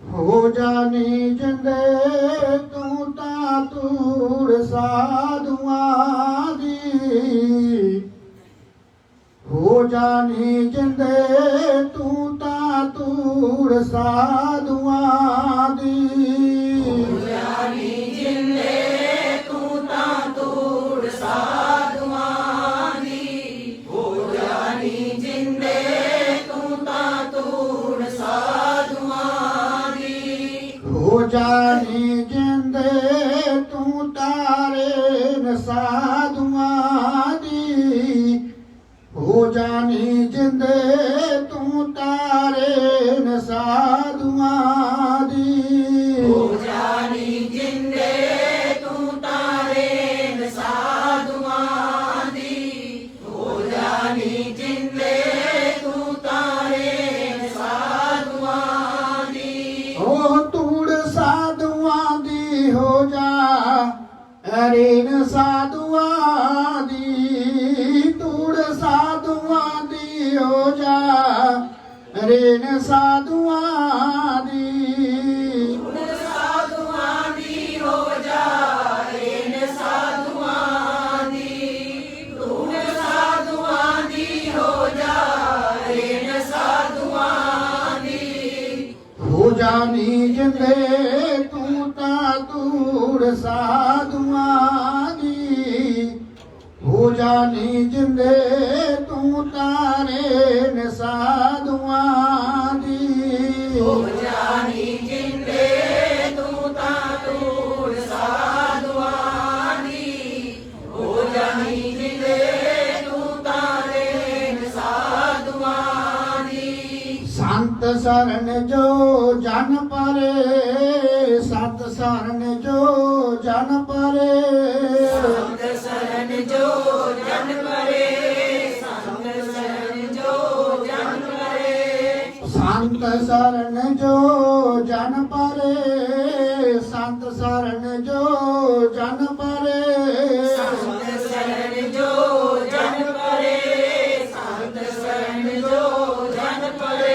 हो जानी जिंदे तू ता तूड़ साधुआं दी। हो जानी जिंदे तू ता तूड़ साधुआं दी। हो जानी जिंदे तू ता तूड़ साधुआं दी। हो जानी जिंदे तू ता तूड़ साधुआं दी। हो जानी जिंदे तू तारे न साधुआं दी। हो जानी जिंदे तू तारे न साधुआं दी। हो जानी जिंदे तू तारे न साधुआं दी। हो जानी जिंदे तू तारे न साधुआं दी। ओ तूड़ साधुआं दी हो जा अरे न साधुआं दी। तूड़ साधुआं दी हो जा अरे न साधुआं दी। तूड़ साधुआं दी हो जा रे न साधुआं दी। तूड़ साधुआं दी हो जा रे न साधुआं दी। हो जानी जिंदे तू ता तूड़ साधुआं दी। हो जानी जिंदे तू तारे न साधुआं दी। हो जानी जिंदे तू ता तूड़ साधुआं दी। हो जानी जिंदे तू तारे न साधुआं दी। संत शरण जो जन परे। संत शरण जो जन परे। संग शरण जो जन परे। संग शरण जो जन परे। संत शरण जो जन परे। संत शरण जो जन परे। संग शरण जो जन परे। संग शरण जो जन परे।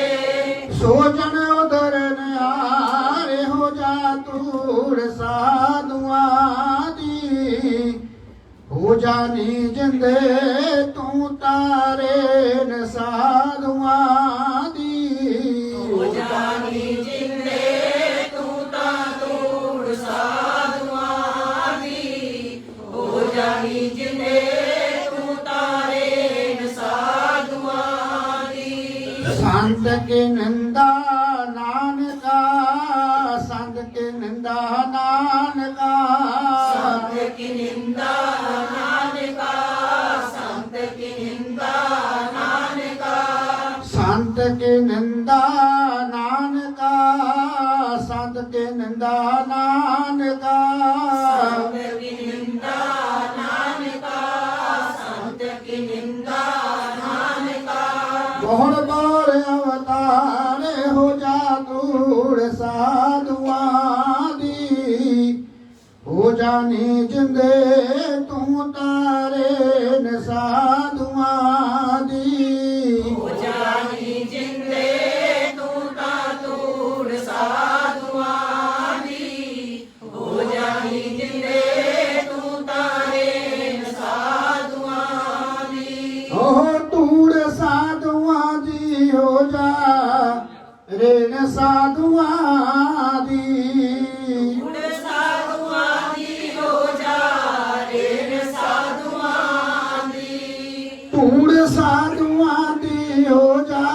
सो जन उधरन आरे हो जा तूड़ साधुआं दी। हो जानी जिंदे तू तारे न साधुआं दी। हो जानी जिंदे तू ता तूड़ साधुआं दी। हो जानी जिंदे तू तारे न साधुआं दी। संत के निंदा नानका। संत के निंदा नानका। संत की निंदा नानका। संत की निंदा नानका। संत के निंदा नानका। संत के निंदा नानका। संत की निंदा नानका। संत की निंदा नानका। बहुत बार अवतार हो जा तूड़ साधुआं दी। हो जानी जिंदे तू तारे न साधुआं दी। हो जानी जिंदे तू ता तूड़ साधुआं दी। हो जानी जिंदे तू तारे न साधुआं दी। ओह तूड़ साधुआं दी हो जा रे न साधुआं दी। तूड़ साधुआं दी हो जा रे न साधुआं दी। तूड़ साधुआं दी हो जा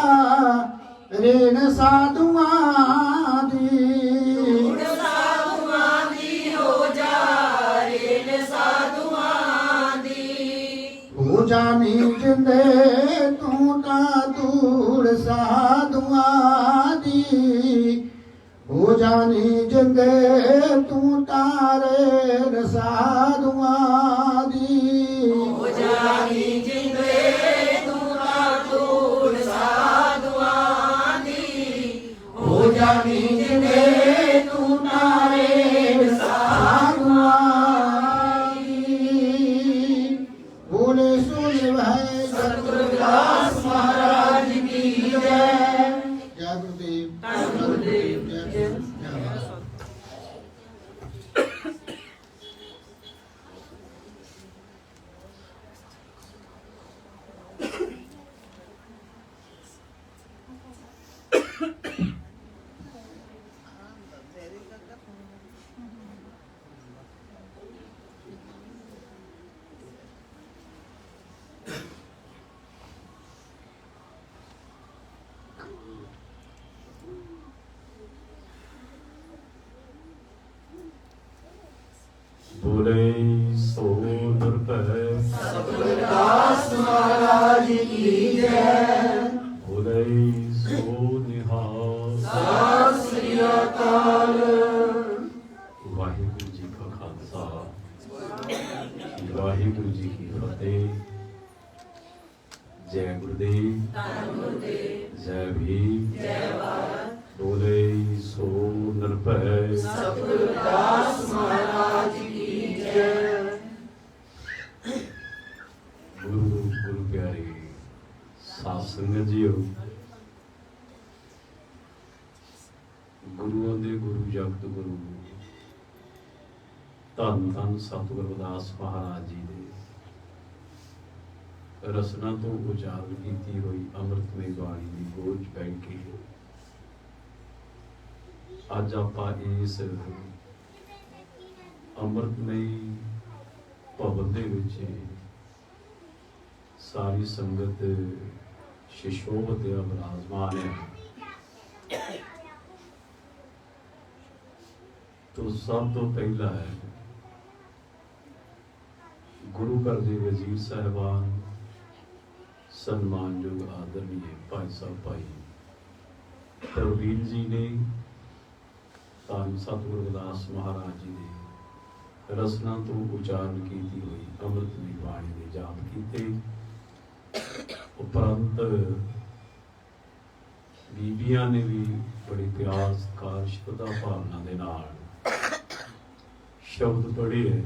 रे न साधुआं दी। तूड़ साधुआं दी हो जा रे न साधुआं दी। हो जानी जिंदे तू ता तूड़ साधुआं दी। हो जानी जिंदे तू तारे न साधुआं दी। हो जानी जिंदे तू ता तूड़ साधुआं दी। हो जानी जिंदे तू तारे न साधुआं दी। बोले सुन भाई सतगुरु विलास महाराज की जय। जय गुरुदेव धन गुरुदेव जय जय। बोले सो निरभै सतगुर दास महाराज की जय। बोले सो निहाल। सत श्री अकाल। वाहिगुरु जी का खालसा वाहिगुरु जी की फतेह। जय गुरुदेव धन गुरुदेव। जय भीम जय भारत। बोले सो निरभै सतगुर दास महाराज की जय। गुरु प्यारे साध संगत जीओ, गुरुओं दे गुरु जगत गुरु धन धन सतगुर रविदास महाराज जी दे रसना तो उचारण की हुई अमृतमय बाणी की गोद बैठ के अज आपां इस अमृतमय भवन दे विच सारी संगत शिशोभत विराजमान है। तो सब तो पहला है गुरु घर के वजीर साहबान सन्मानयोग आदरणीय भाई साहब भाई प्रवीण जी ने धन सतगुरु रविदास महाराज जी ने रसना तो उचारण की हुई अमृतमय बाणी के जाप किए। उपरंत बीबियां ने भी बड़ी प्यार सत्कार श्रद्धा भावना के नाल शब्द पढ़े है।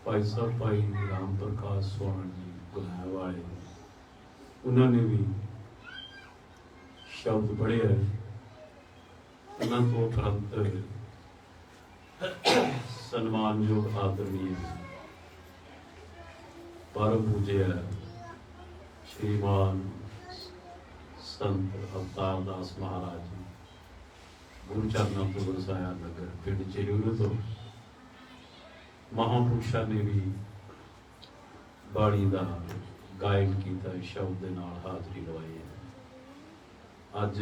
भाई साहब भाई राम प्रकाश स्वामी जी गुनाह वाले उन्होंने भी शब्द पढ़े है। उन्होंने तो उपरंत सन्मानयोग आदरणीय परम पूज्य श्रीमान संत अवतार दास महाराज जी गुरु चरणों तो गुरसाया नगर पिंड चेरूर तो महापुरुषा ने भी बाणी का गायन किया शब्द के नाल हाजरी लवाई है। अज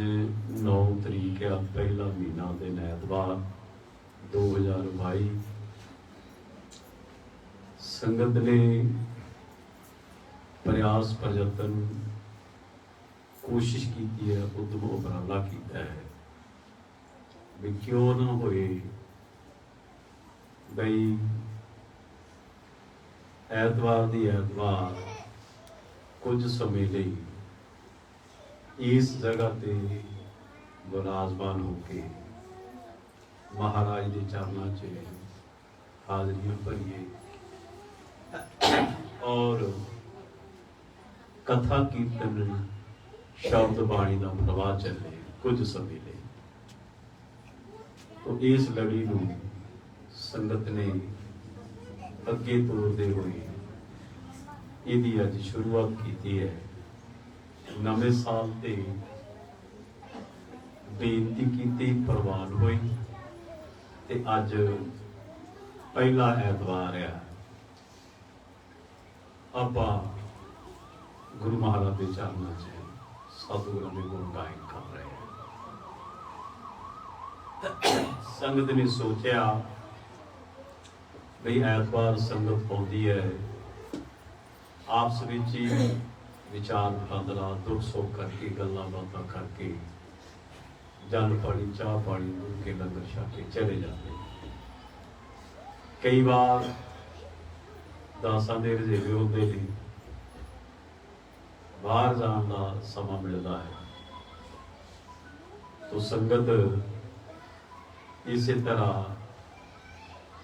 9 तरीक है पहला महीना दिन ऐतवार 2022 संगत ने प्रयास प्रयत्न कोशिश की है उद्यम उपराला किया है भी क्यों ना होए बई ऐतवार दी ऐतवार कुछ समय लिए इस जगह ते विराजमान होके महाराज के चरणों च हाजरियां भरिए और कथा कीर्तन शब्द बाणी का प्रवाह चले कुछ समय लिए। तो इस लड़ी को संगत ने अगे तोड़ते हुए यदि अज शुरुआत की है। नवे साल से बेनती की प्रवान हुई ते अज पहला ऐतवार है। आपां गुरु महाराज के चरणों से सतगुरु के गुण गायन कर रहे हैं। संगत ने सोचा भाई ऐतवार संगत पौंदी है आपस विच ही विचार वटांदरा दुख सुख करके गल्लां बातां करके जल पानी चाह पानी मुड़ के लंगर छक के चले जाते। कई बार दासां दे रजेवे होंदे ने बाहर जाने का समा मिलता है। तो संगत इसी तरह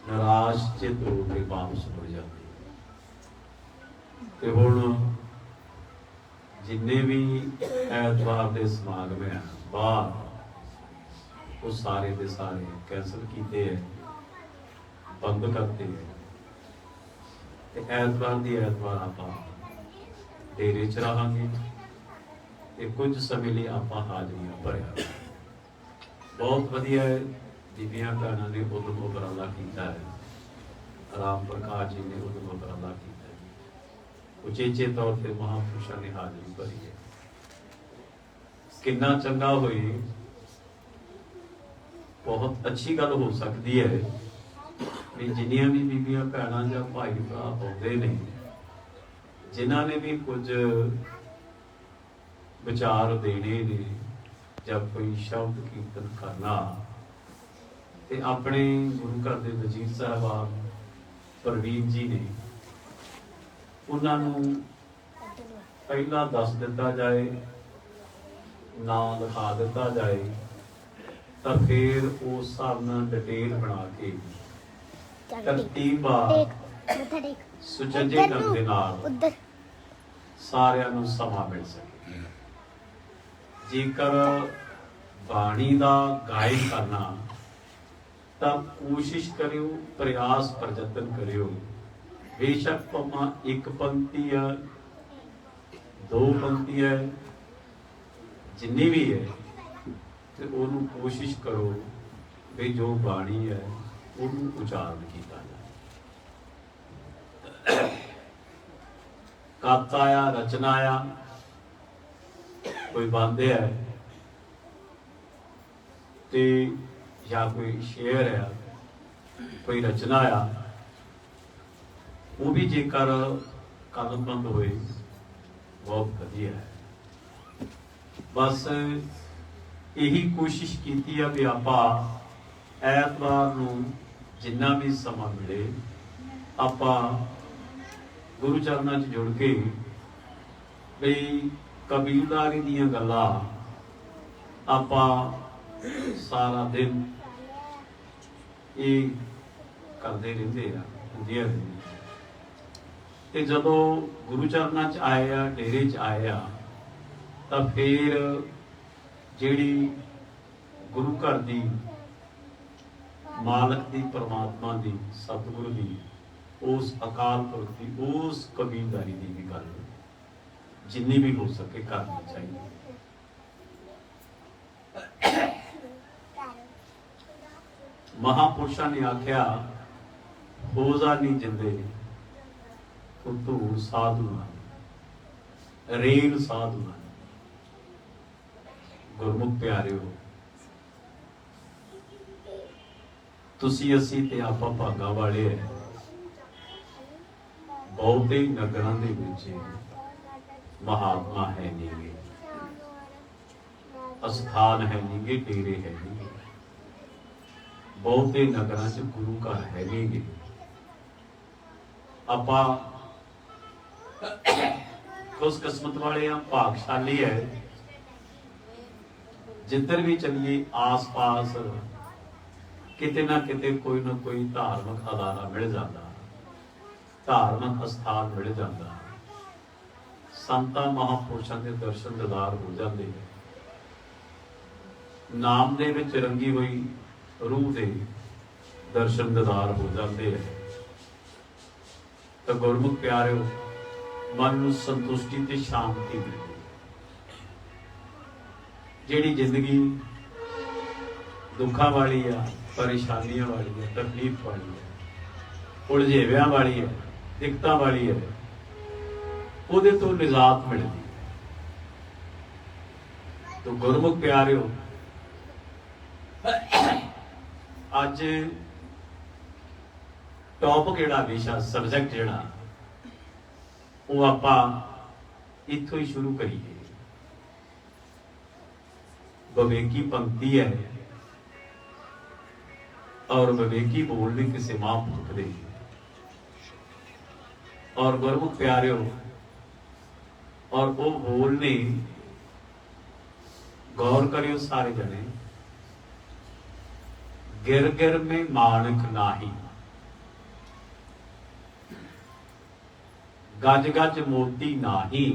निराश चित होकर वापस मुड़ जाती। तो हुण जिन्ने भी ऐतवार के समागम हैं बाहर वो सारे के सारे कैंसल किए हैं बंद करते हैं। ऐतवार की ऐतवार आप डेरे च रहांगे ते कुछ समय लिए आप हाजरियां भरिया। बहुत वधिया है बीबियां भैणां ने उद्यम उपराला किया है। राम प्रकाश जी ने उद्यम उपराला किया है। उचेचे तौर पर महापुरुषों ने हाजरी भरी है। कितना चंगा होए, बहुत अच्छी गल हो सकती है भी जिन्नियां भी बीबियां भैणां जां भाई भरा आउंदे ने, जिन्हां ने भी कुछ विचार देने ने जां कोई शब्द कीर्तन करना, ते अपने गुरु घर दे वजीर साहबान प्रवीण जी ने उन्हां नूं पहला दस दिता जाए, नाम लिखा दिता जाए, तो फिर उस हिसाब नाल डिटेल बना के तरतीबवार सुचंजे ढंग दे नाल सारिਆਂ ਨੂੰ ਸਮਾਂ मिल सके। जेकर बाणी दा गायन करना ਤਾਂ कोशिश करियो, प्रयास प्रयत्न करियो, बेशक भावें एक पंक्ति है, दो पंक्ति है, जिन्नी भी है, तो उन्होंने कोशिश करो भी जो बाणी है उन्होंने उच्चारण किया जाए। कत आया, रचना आया, कोई बंद है ते या कोई शेर है, कोई रचना आ, वो भी जेकर कलमबंद होए बहुत वधिया है। बस यही कोशिश की है भी आप ऐतवार नूं जिन्ना भी समा मिले आप गुरु चरणों च जुड़ के भी कबीलदारी दीयां गल्लां आप सारा दिन ये करते रहते हैं, होंदियां रहंदियां। ते जदों गुरु चरणों च आए आ, डेरे च आए आ, तो फिर जिहड़ी गुरु घर दी मालक दी, परमात्मा दी, सतगुरु दी, उस अकाल पुरख दी, उस कबीलदारी दी भी गल जिन्नी भी हो सके करनी चाहिए। महापुरुषों ने आख्या होजा नहीं जिंदे तो धूड़ साधु ना, रेल साधु ना। गुरमुख प्यारिओ, तुसी असी ते आपां भागां वाले है। बहुते नगरां दे विच महात्मा है नहीं, अस्थान है नहीं, डेरे है नहीं, बहुते नगरां च गुरु घर है नहीं। आपां खुशकिस्मत वाले हैं, भागशाली है, जिधर भी चलिए आस पास किते ना किते कोई ना कोई धार्मिक अदारा मिल जाता, धार्मिक स्थान मिल जाता, संतां महापुरुषों के दर्शन दीदार हो जाते हैं। नाम दे विच रंगी हुई रूह दे दर्शन दीदार हो जाते हैं। तो गुरमुख प्यारिओ, मन नूं संतुष्टि ते शांति मिलदी। जिहड़ी जिंदगी दुखा वाली आ, परेशानियां वाली है, तकलीफ वाली है, उलझेवियां वाली है, दिक्कतां वाली है, उहदे तो निजात मिलदी। तो गुरमुख प्यारिओ, अज टॉप किहड़ा विशा सबजैक्ट जिहड़ा वो आपां इत्थों ही शुरू करिए। विवेकी पंक्ति है और विवेकी बोलने किसी महापुरुष दे। और गुरमुख प्यारिओ, और वो बोलने गौर करियो सारे जने, गिर गिर में माणक नाही, गज गज मोती नाही,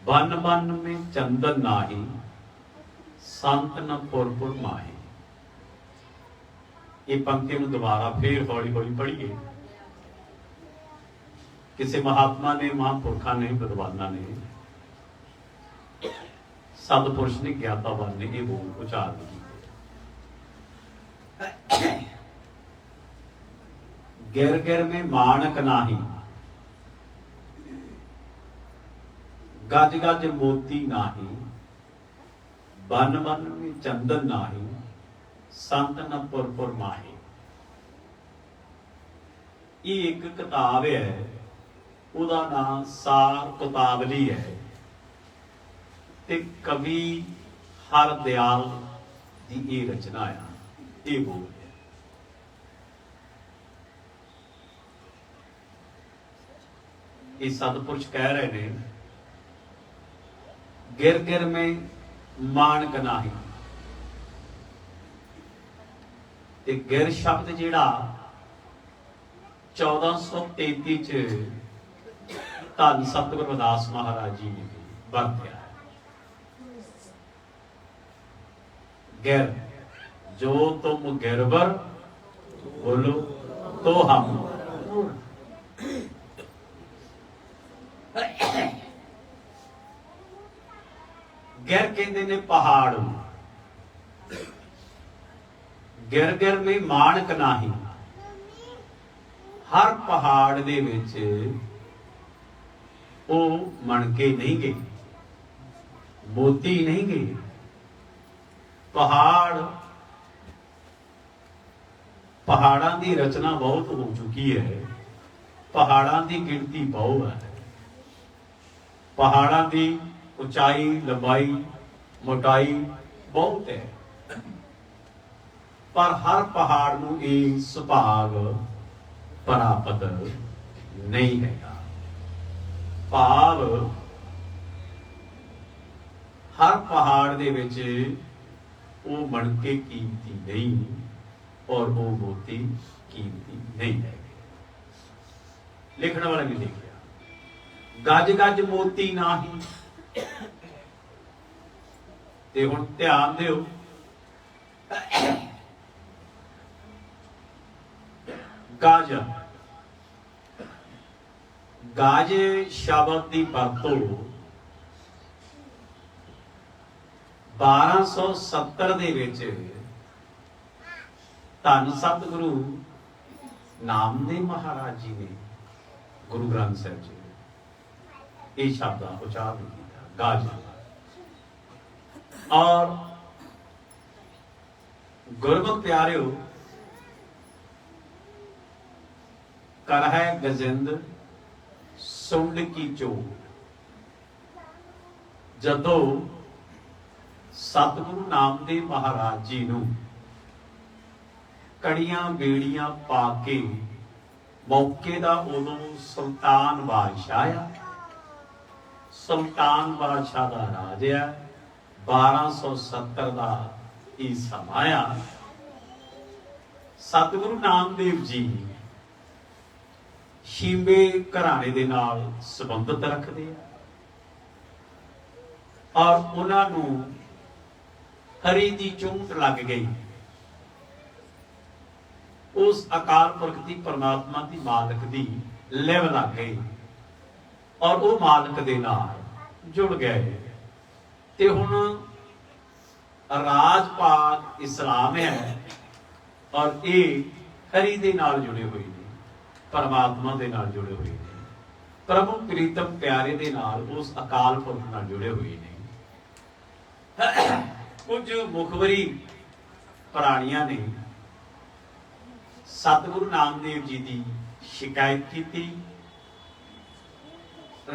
बन बन में चंदन नाही, संत न पुर पुर माही। ये पंक्ति में दोबारा फिर हौली हौली पढ़िए। किसी महात्मा ने, महापुरखा ने, विद्वाना ने, सतपुरुष ने, ज्ञातावान ने ये बोल उच्चारण की। गिर गिर में माणक नाही, गज गज मोती नाही, ਬਨ ਬਨ ਵਿੱਚ ਚੰਦਨ ਨਾਹੀ, ਸੰਤ ਨ ਪੁਰ ਪੁਰ ਮਾਹੀ। ਇਹ ਇੱਕ ਕਿਤਾਬ ਹੈ, ਉਹਦਾ ਨਾਮ ਸਾਰ ਕਿਤਾਬਲੀ ਹੈ, ਤੇ ਕਵੀ ਹਰਦਿਆਲ ਦੀ ਇਹ ਰਚਨਾ ਆ, ਇਹ ਬੋਲ ਹੈ। ਇਹ ਸਤਿਪੁਰਸ਼ ਕਹਿ ਰਹੇ ਨੇ, ਗਿਰ ਗਿਰ में ਮਾਨਕ ਨਾਹੀ। ਤੇ ਗਿਰ ਸ਼ਬਦ ਜਿਹੜਾ 1433 ਚ ਧੰਨ ਸਤਿਗੁਰੂ ਰਵਿਦਾਸ ਮਹਾਰਾਜ ਜੀ ਨੇ ਵਰਤਿਆ ਹੈ। ਗਿਰ, ਜੋ ਤੁਮ ਗਿਰਵਰ बोलो तो हम। गिर कहते ने पहाड़, गिर गिर में मानक नाही। हर पहाड़ दे विच ओ मणके नहीं गए, मोती नहीं गए। पहाड़ां की रचना बहुत हो चुकी है, पहाड़ां की गिनती बहुत है, पहाड़ां की उचाई लंबाई मोटाई बहुत है, पर हर पहाड़ नूं एक सुभाग प्राप्त नहीं है। भाव हर पहाड़ दे विच वो मणके कीमती नहीं और वो मोती कीमती नहीं है। लिखने वाले भी लिखा, गज गज मोती नाही। ते हुण ध्यान दिओ, गज गज शब्द की वरतों 1270 दे विच धन सतगुरु नामदेव महाराज जी ने गुरु ग्रंथ साहिब जी ने ये शब्द का उच्चारण किया, गज। और गुरमुख प्यारिओ, कर है गजिंद सुंड की चोट। जदों सतगुरु नामदेव महाराज जी नूं कड़ियां बेड़ियां पा के मौके दा उदों सुल्तान बादशाह आ, सुल्तान बादशाह दा राज आ, 1270 दा ई समा आ। सतगुरु नामदेव जी शींबे घराने दे नाल संबंधित रखते हैं और उन्होंने हरी दी चूंट लग गई। उस अकाल पुरख की परमात्मा की मालक की लिव लग गई और वो मालक दे नाल जुड़ गए। ते हुण राज पाक इस्लाम है और ये हरी दे नाल जुड़े हुए हैं, परमात्मा दे नाल जुड़े हुए हैं, प्रभु प्रीतम प्यारे दे नाल उस अकाल पुरख नाल जुड़े हुए हैं। कुछ मुखबरी प्राणियां ने सतगुरु नामदेव जी की शिकायत की थी।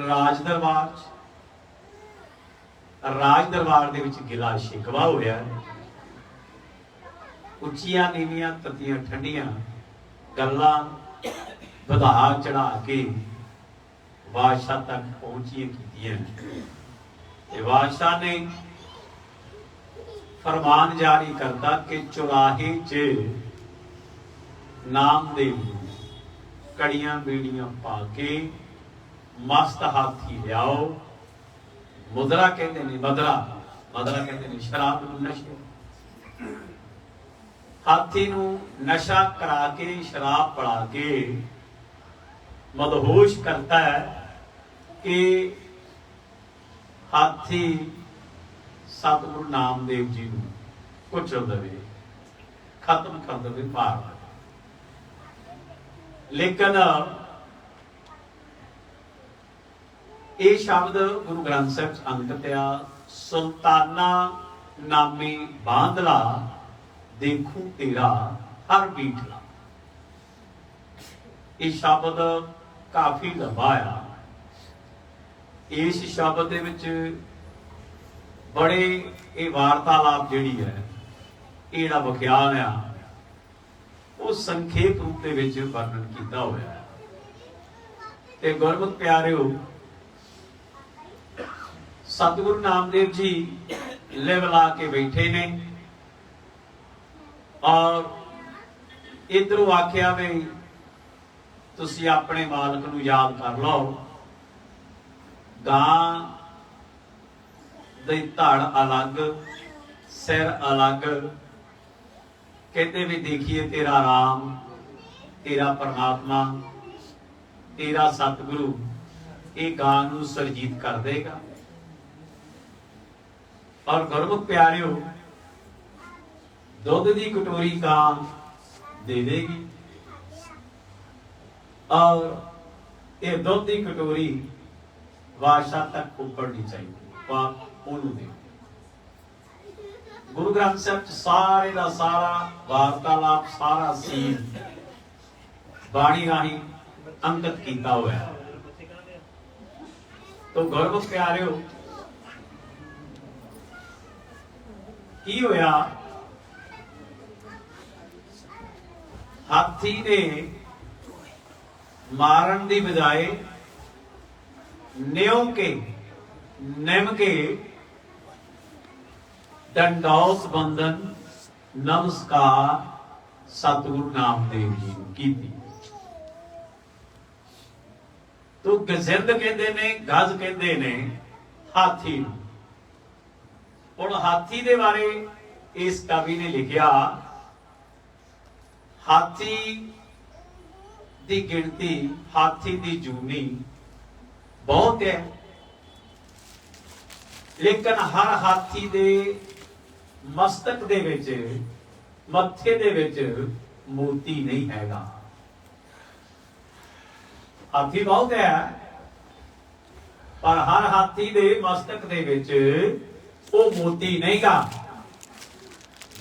राज दरबार दे विच गिला शिकवा होया। उच्चियां नीवियां ततियां ठंडियां गल्लां वधा चढ़ा के बादशाह तक पहुंचियां कीतियां। बादशाह ने फरमान जारी करता कि चौराहे च नामदेव कड़ियां बेड़ियां पाके मस्त हाथी लियाओ। मुद्रा कहते ने, मदरा मदरा कहते ने शराब नशे। हाथी नू नशा करा के शराब पड़ा के मदहोश करता है कि हाथी सतगुरु नामदेव जी नू कुचल दे, खत्म कर दे, मार दे। लेकिन ये शब्द गुरु ग्रंथ साहिब अंकित आ, सुल्ताना ਨਾਮੀ ਬਾਂਧਲਾ ਦੇਖੂ ਤੇਰਾ ਹਰ ਬੀਠਲਾ। ਇਹ ਸ਼ਬਦ ਕਾਫੀ ਲੰਬਾ ਆ। ਇਸ ਸ਼ਬਦ ਦੇ ਵਿੱਚ ਬੜੇ ਇਹ ਵਾਰਤਾਲਾਪ ਜਿਹੜੀ ਹੈ, ਇਹ ਜਿਹੜਾ ਵਿਖਿਆਨ ਆ, ਉਹ ਸੰਖੇਪ ਰੂਪ ਦੇ ਵਿੱਚ ਵਰਣਨ ਕੀਤਾ ਹੋਇਆ ਹੈ। ਤੇ ਗੁਰਮਤਿ ਪਿਆਰਿਓ, ਸਤਿਗੁਰੂ ਨਾਮਦੇਵ ਜੀ ਲਿਵ ਲਾ ਕੇ ਬੈਠੇ ਨੇ ਔਰ ਇਧਰੋਂ ਆਖਿਆ ਵੀ ਤੁਸੀਂ ਆਪਣੇ ਮਾਲਕ ਨੂੰ ਯਾਦ ਕਰ ਲਓ। ਗਾਂ ਦੇ ਧੜ ਅਲੱਗ, ਸਿਰ ਅਲੱਗ, कहते भी देखिए तेरा राम, तेरा परमात्मा, तेरा सतगुरु ये गां नूं सरजीत कर देगा। और गुरमुख प्यारिओ, दुध की कटोरी गां दे देगी और ये दुध की कटोरी बादशाह तक उपड़नी चाहिए, वह ओनू दे। गुरु ग्रंथ साहिब च सारे का सारा वार्तालाप, सारा सीन बाणी राही अंकित किया हुआ है। तो गुरमुख प्यारिओ, की होया, हाथी ने मारन की बजाय न्यों के निम के दंडौस बंधन नमस्कार सतगुरु नामदेव जी की थी। तो गजिंद कहते ने, गज कहते ने हाथी। हुण हाथी दे बारे इस कवि ने लिखिया, हाथी दी गिनती, हाथी दी जूनी बहुत है, लेकिन हर हाथी दे मस्तक दे विच, मत्थे दे विच मोती नहीं हैगा। हाथी बहुत है पर हर हाथी दे मस्तक दे विच वो मोती नहीं गा।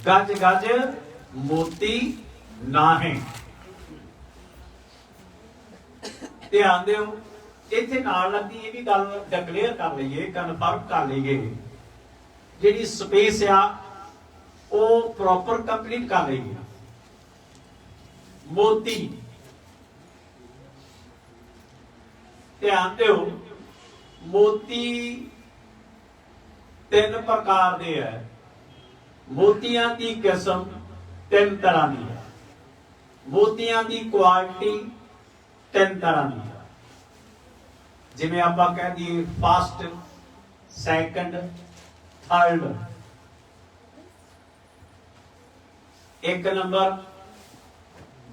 गज गज मोती ना है। ध्यान दिओ, इत्थे नाल लगी ये भी गल डिक्लेयर कर लईए, कन्फर्म कर लईए, जिहड़ी स्पेस आ वो प्रॉपर कंप्लीट कर लईए। मोती, ध्यान दिओ, मोती तीन प्रकार दे है। मोतियां की किस्म तीन तरह की है। मोतियां की क्वालिटी तीन तरह की है। जिवें आपां कह दईए फर्स्ट, सैकंड, थर्ड। एक नंबर,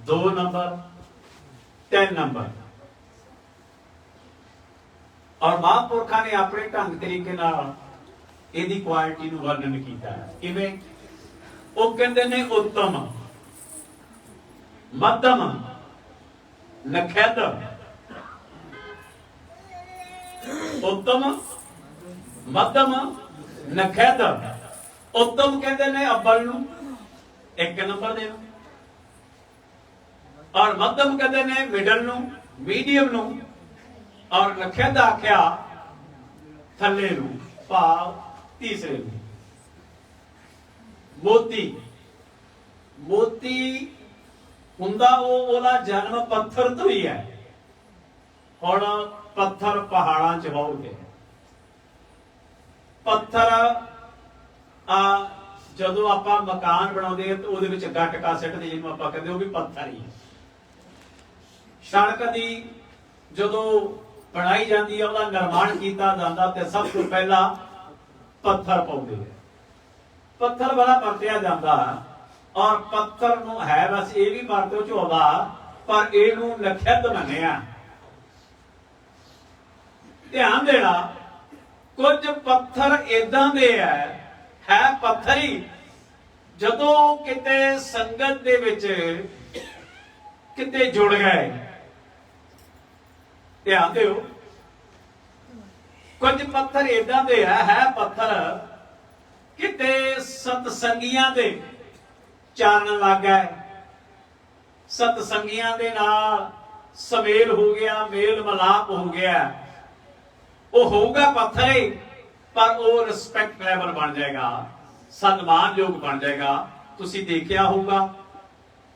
दो नंबर, तीन नंबर। और महापुरखा ने अपने ढंग तरीके नाल इहदी क्वालिटी नूं वर्णन कीता है। किवें? वो कहंदे ने उत्तम, मध्यम, नखैद। उत्तम, मध्यम, नखैद। उत्तम कहते ने अव्वल नूं, एक नंबर दे, और मध्यम कहते ने मिडल नूं, मीडियम नूं, और नखैद आख्या थल्ले नूं, भाव तीसरे नूं। मोती, मोती हुंदा ओहदा जन्म पत्थर तो ही है। हुण पत्थर पहाड़ां च बहुत है। पत्थर जदों आपां मकान बनाउंदे तो उहदे विच गटका सिੱਟਦੇ, जिहनूं आपां कहंदे ਉਹ भी पत्थर ही है। सड़क दी जदों बनाई जाती है, ਉਹਦਾ निर्माण किया जाता तो सब तो पहला पत्थर पाउंदे है। पत्थर वाला परतिया जाता और पत्थर नूं है बस ये भी वरतों च आउंदा, पर इहनूं नखैद मन्निया। ध्यान देना, कुछ पत्थर इदां दे है पत्थर ही, जदों किते संगत दे विच किते जुड़ गए। ध्यान दिओ, कुछ पत्थर इदां दे है पत्थर किते सतसंगियां दे चानन लग गए, सतसंगियां दे नाल समेल हो गया, मेल मिलाप हो गया। वो होगा पत्थर ही, पर वो रिस्पैक्ट लेवल बन जाएगा, सन्मान योग बन जाएगा। तुसी देखिया होगा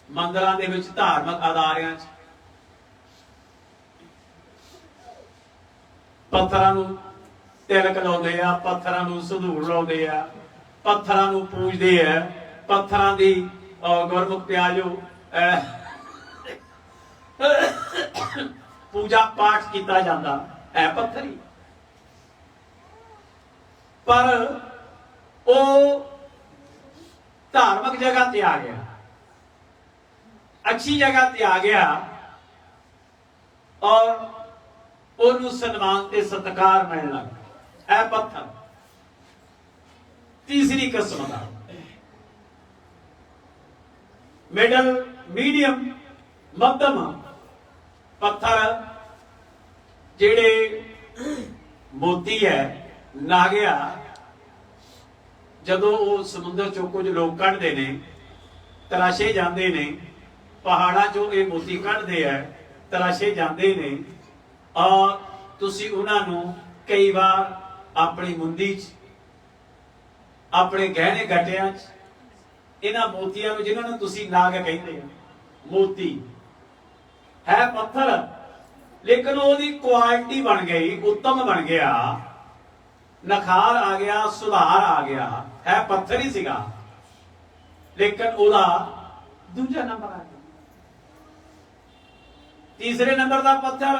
मंदिरां दे विच धार्मिक अदारियां च पत्थरां नूं तिलक लाउंदे आ, पत्थरां नूं संधूर लाउंदे आ, पत्थरां नूं पूजदे आ, पत्थरां दी गुरमुख प्याजो पूजा पाठ किया जाता है पत्थर ही। पर वो धार्मिक जगह ते आ गया, अच्छी जगह ते आ गया और ओनू सन्मान ते सत्कार मिलने लगा। है पत्थर तीसरी किस्म का मिडल मीडियम मध्यम पत्थर जेड़े मोती है नागिया, जदों वो समुद्र चों कुछ लोग कढ़ते ने तराशे जाते ने, पहाड़ा चों ये मोती कढ़ते हैं तराशे जाते ने, और तुसी उन्हां नूं कई बार अपनी मुंदी च अपने गहने गटियां च इन्हां मोतियां नूं जिन्हां नूं तुसी नाग कहंदे हो, मोती है पत्थर, लेकिन ओदी क्वालिटी बन गई, उत्तम बन गया, नखार आ गया, सुधार आ गया। है पत्थर ही सीगा, लेकिन ओदा दूजा नंबर आ गया। तीसरे नंबर का पत्थर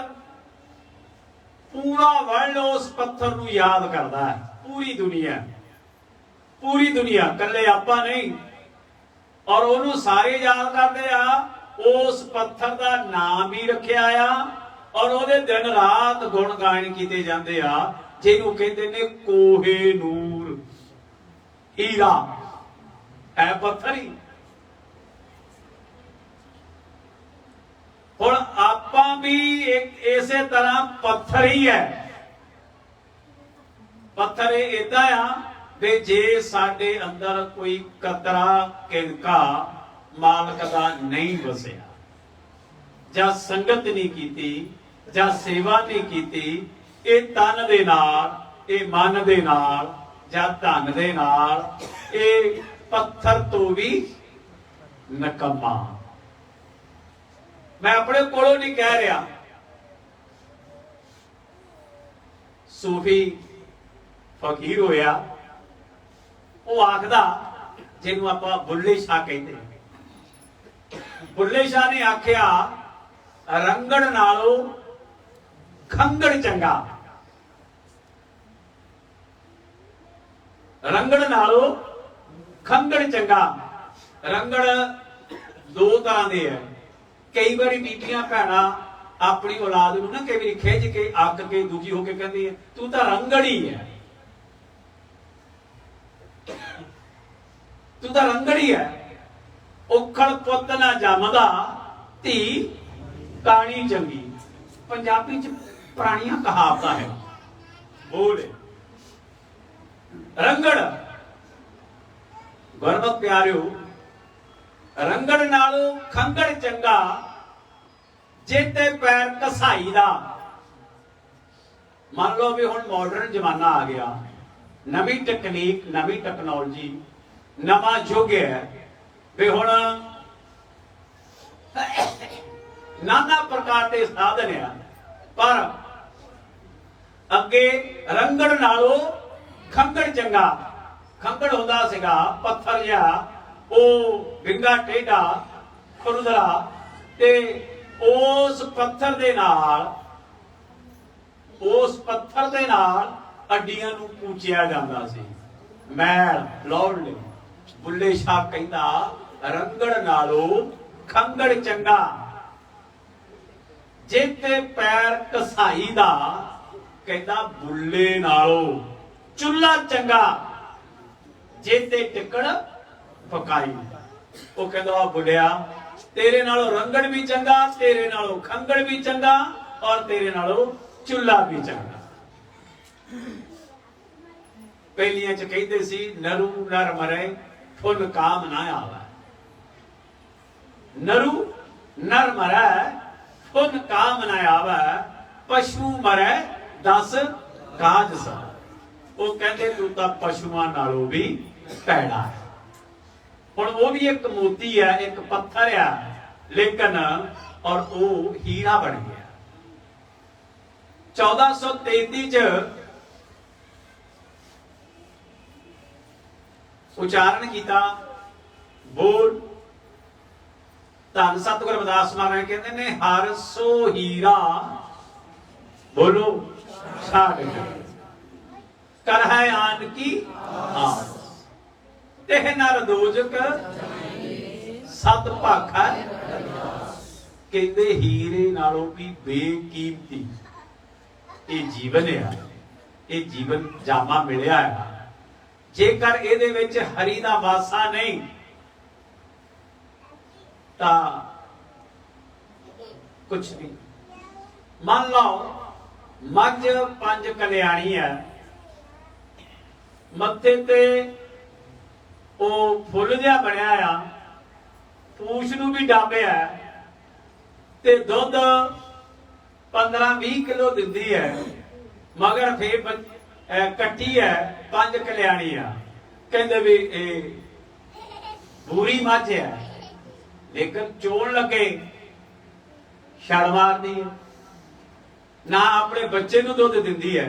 पूरा वर्ल्ड उस पत्थर नूं याद करता है, पूरी दुनिया कल्ले आपां नहीं, और ओनू सारे याद करते आ। उस पत्थर का नाम भी रखिया आ और ओदे दिन रात गुण गायन किए जाते आ, जिन्हों कहते ने कोहे नूर, हीरा है पत्थर ही। हुण आपां भी एक इसे तरह पत्थर ही है। पत्थर इदा आ भी जे साडे अंदर कोई कतरा किनका मालक का नहीं वसिया, जां संगत नहीं कीती, जां सेवा नहीं कीती, ये तन दे नाल, ये मन दे नाल, जां धन दे नाल, ये पत्थर तो भी नकम्मा। मैं अपने कोलों नहीं कह रहा, सूफी फकीर होया, वो आखदा जिन्हों आप बुल्ले शाह कहते हैं, बुल्ले शाह ने आख्या रंगड़ नालों खंगड़ चंगा, रंगड़ नालों खंगड़ चंगा। रंगड़ दो तरह के है, कई बार बीबियां भैणा अपनी औलाद नूं ना कई बार खिंच के अक के दूजी होके कहती है तू तो रंगड़ ही है, तू तो रंगड़ ही है। उखड़ पुत ना जमदा धी काणी चंगी, पंजाबी च पुरानियां कहावत है। बोले रंगड़ गुरमुख प्यारिओ, रंगड़ नालों खंगड़ चंगा, जेते पैर कसाई दा। मान लो भी हुण मॉडर्न जमाना आ गया, नवी टेक्नीक, नवी टेक्नोलॉजी, नवा युग है भी हुण नाना प्रकार के साधन है, पर अगे रंगड़ नालों खंगड़ चंगा। खंगड़ होंदा सीगा पत्थर जिहा, ओ विंगा टेढ़ा खुरदरा, ते उस पत्थर दे नाल अड्डियां नूं पूछिया जांदा सी। मैल लौड़ बुल्ले शाह कहंदा रंगड़ नालों खंगड़ चंगा, जेते पैर कसाई दा कहंदा बुल्ले नालों चुल्ला चंगा, जेते टिकड़ पकाई। वो कहंदा बुढ़िया तेरे नालों रंगड़ भी चंगा, तेरे नालों खंगड़ भी चंगा, और तेरे नालों चुल्ला भी चंगा। ਪਹਿਲੀਆਂ ਚ ਕਹਿੰਦੇ ਸੀ ਨਰੂ ਨਰ ਮਰੇ ਫੁੱਲ ਕਾਮ ਨਾ ਆਵੇ। ਨਰੂ ਨਰ ਮਰੇ ਫੁੱਲ ਕਾਮ ਨਾ ਆਵੇ, ਪਸ਼ੂ ਮਰੇ 10 ਕਾਜ ਸਾ। ਉਹ ਕਹਿੰਦੇ ਤੂੰ ਤਾਂ ਪਸ਼ੂਆਂ ਨਾਲੋਂ ਵੀ ਭੈੜਾ ਹੈ। ਹੁਣ ਉਹ ਵੀ ਇੱਕ ਮੋਤੀ ਹੈ, ਇੱਕ ਪੱਥਰ ਆ, ਲੇਕਿਨ ਔਰ ਉਹ ਹੀਰਾ ਬਣ ਗਿਆ। 1433 ਚ ਉਚਾਰਨ ਕੀਤਾ ਬੋਲ। ਧੰਨ ਸਤਿਗੁਰ ਰਵਿਦਾਸ ਮਹਾਰਾਜ ਕਹਿੰਦੇ ਨੇ ਹਰ ਸੋ ਹੀਰਾ ਬੋਲੋ ਛਾੜ ਕਰ ਹੈ ਆਨ ਕੀ ਆਸ, ਤੇ ਨਰ ਦੋਜਕ ਸਤ ਭਾਖਾ। ਕਹਿੰਦੇ ਹੀਰੇ ਨਾਲੋਂ ਵੀ ਬੇਕੀਮਤੀ ਇਹ ਜੀਵਨ ਆ, ਇਹ ਜੀਵਨ ਜਾਮਾ ਮਿਲਿਆ ਹੈ। ਜੇਕਰ ਇਹਦੇ ਵਿੱਚ ਹਰੀ ਦਾ ਵਾਸਾ ਨਹੀਂ ਤਾਂ ਕੁਛ ਨਹੀਂ। ਮੰਨ ਲਓ ਮੱਝ 5 ਕਲਿਆਣੀ ਹੈ, ਮੱਥੇ ਤੇ ਉਹ ਫੁੱਲ ਜਿਹਾ ਬਣਿਆ ਆ, ਪੂਛ ਨੂੰ ਵੀ ਡਾਬਿਆ ਤੇ ਦੁੱਧ 15-20 ਕਿਲੋ ਦਿੰਦੀ ਹੈ, ਮਗਰ ਫੇਰ ਕੱਟੀ ਹੈ 5 ਕਲਿਆਣੀ ਆ। ਕਹਿੰਦੇ ਵੀ ਇਹ ਬੂਰੀ ਮੱਝ ਹੈ, ਲੇਕਿਨ ਚੋਣ ਲੱਗੇ ਛੜ ਮਾਰਦੀ ਹੈ, ਨਾ ਆਪਣੇ ਬੱਚੇ ਨੂੰ ਦੁੱਧ ਦਿੰਦੀ ਹੈ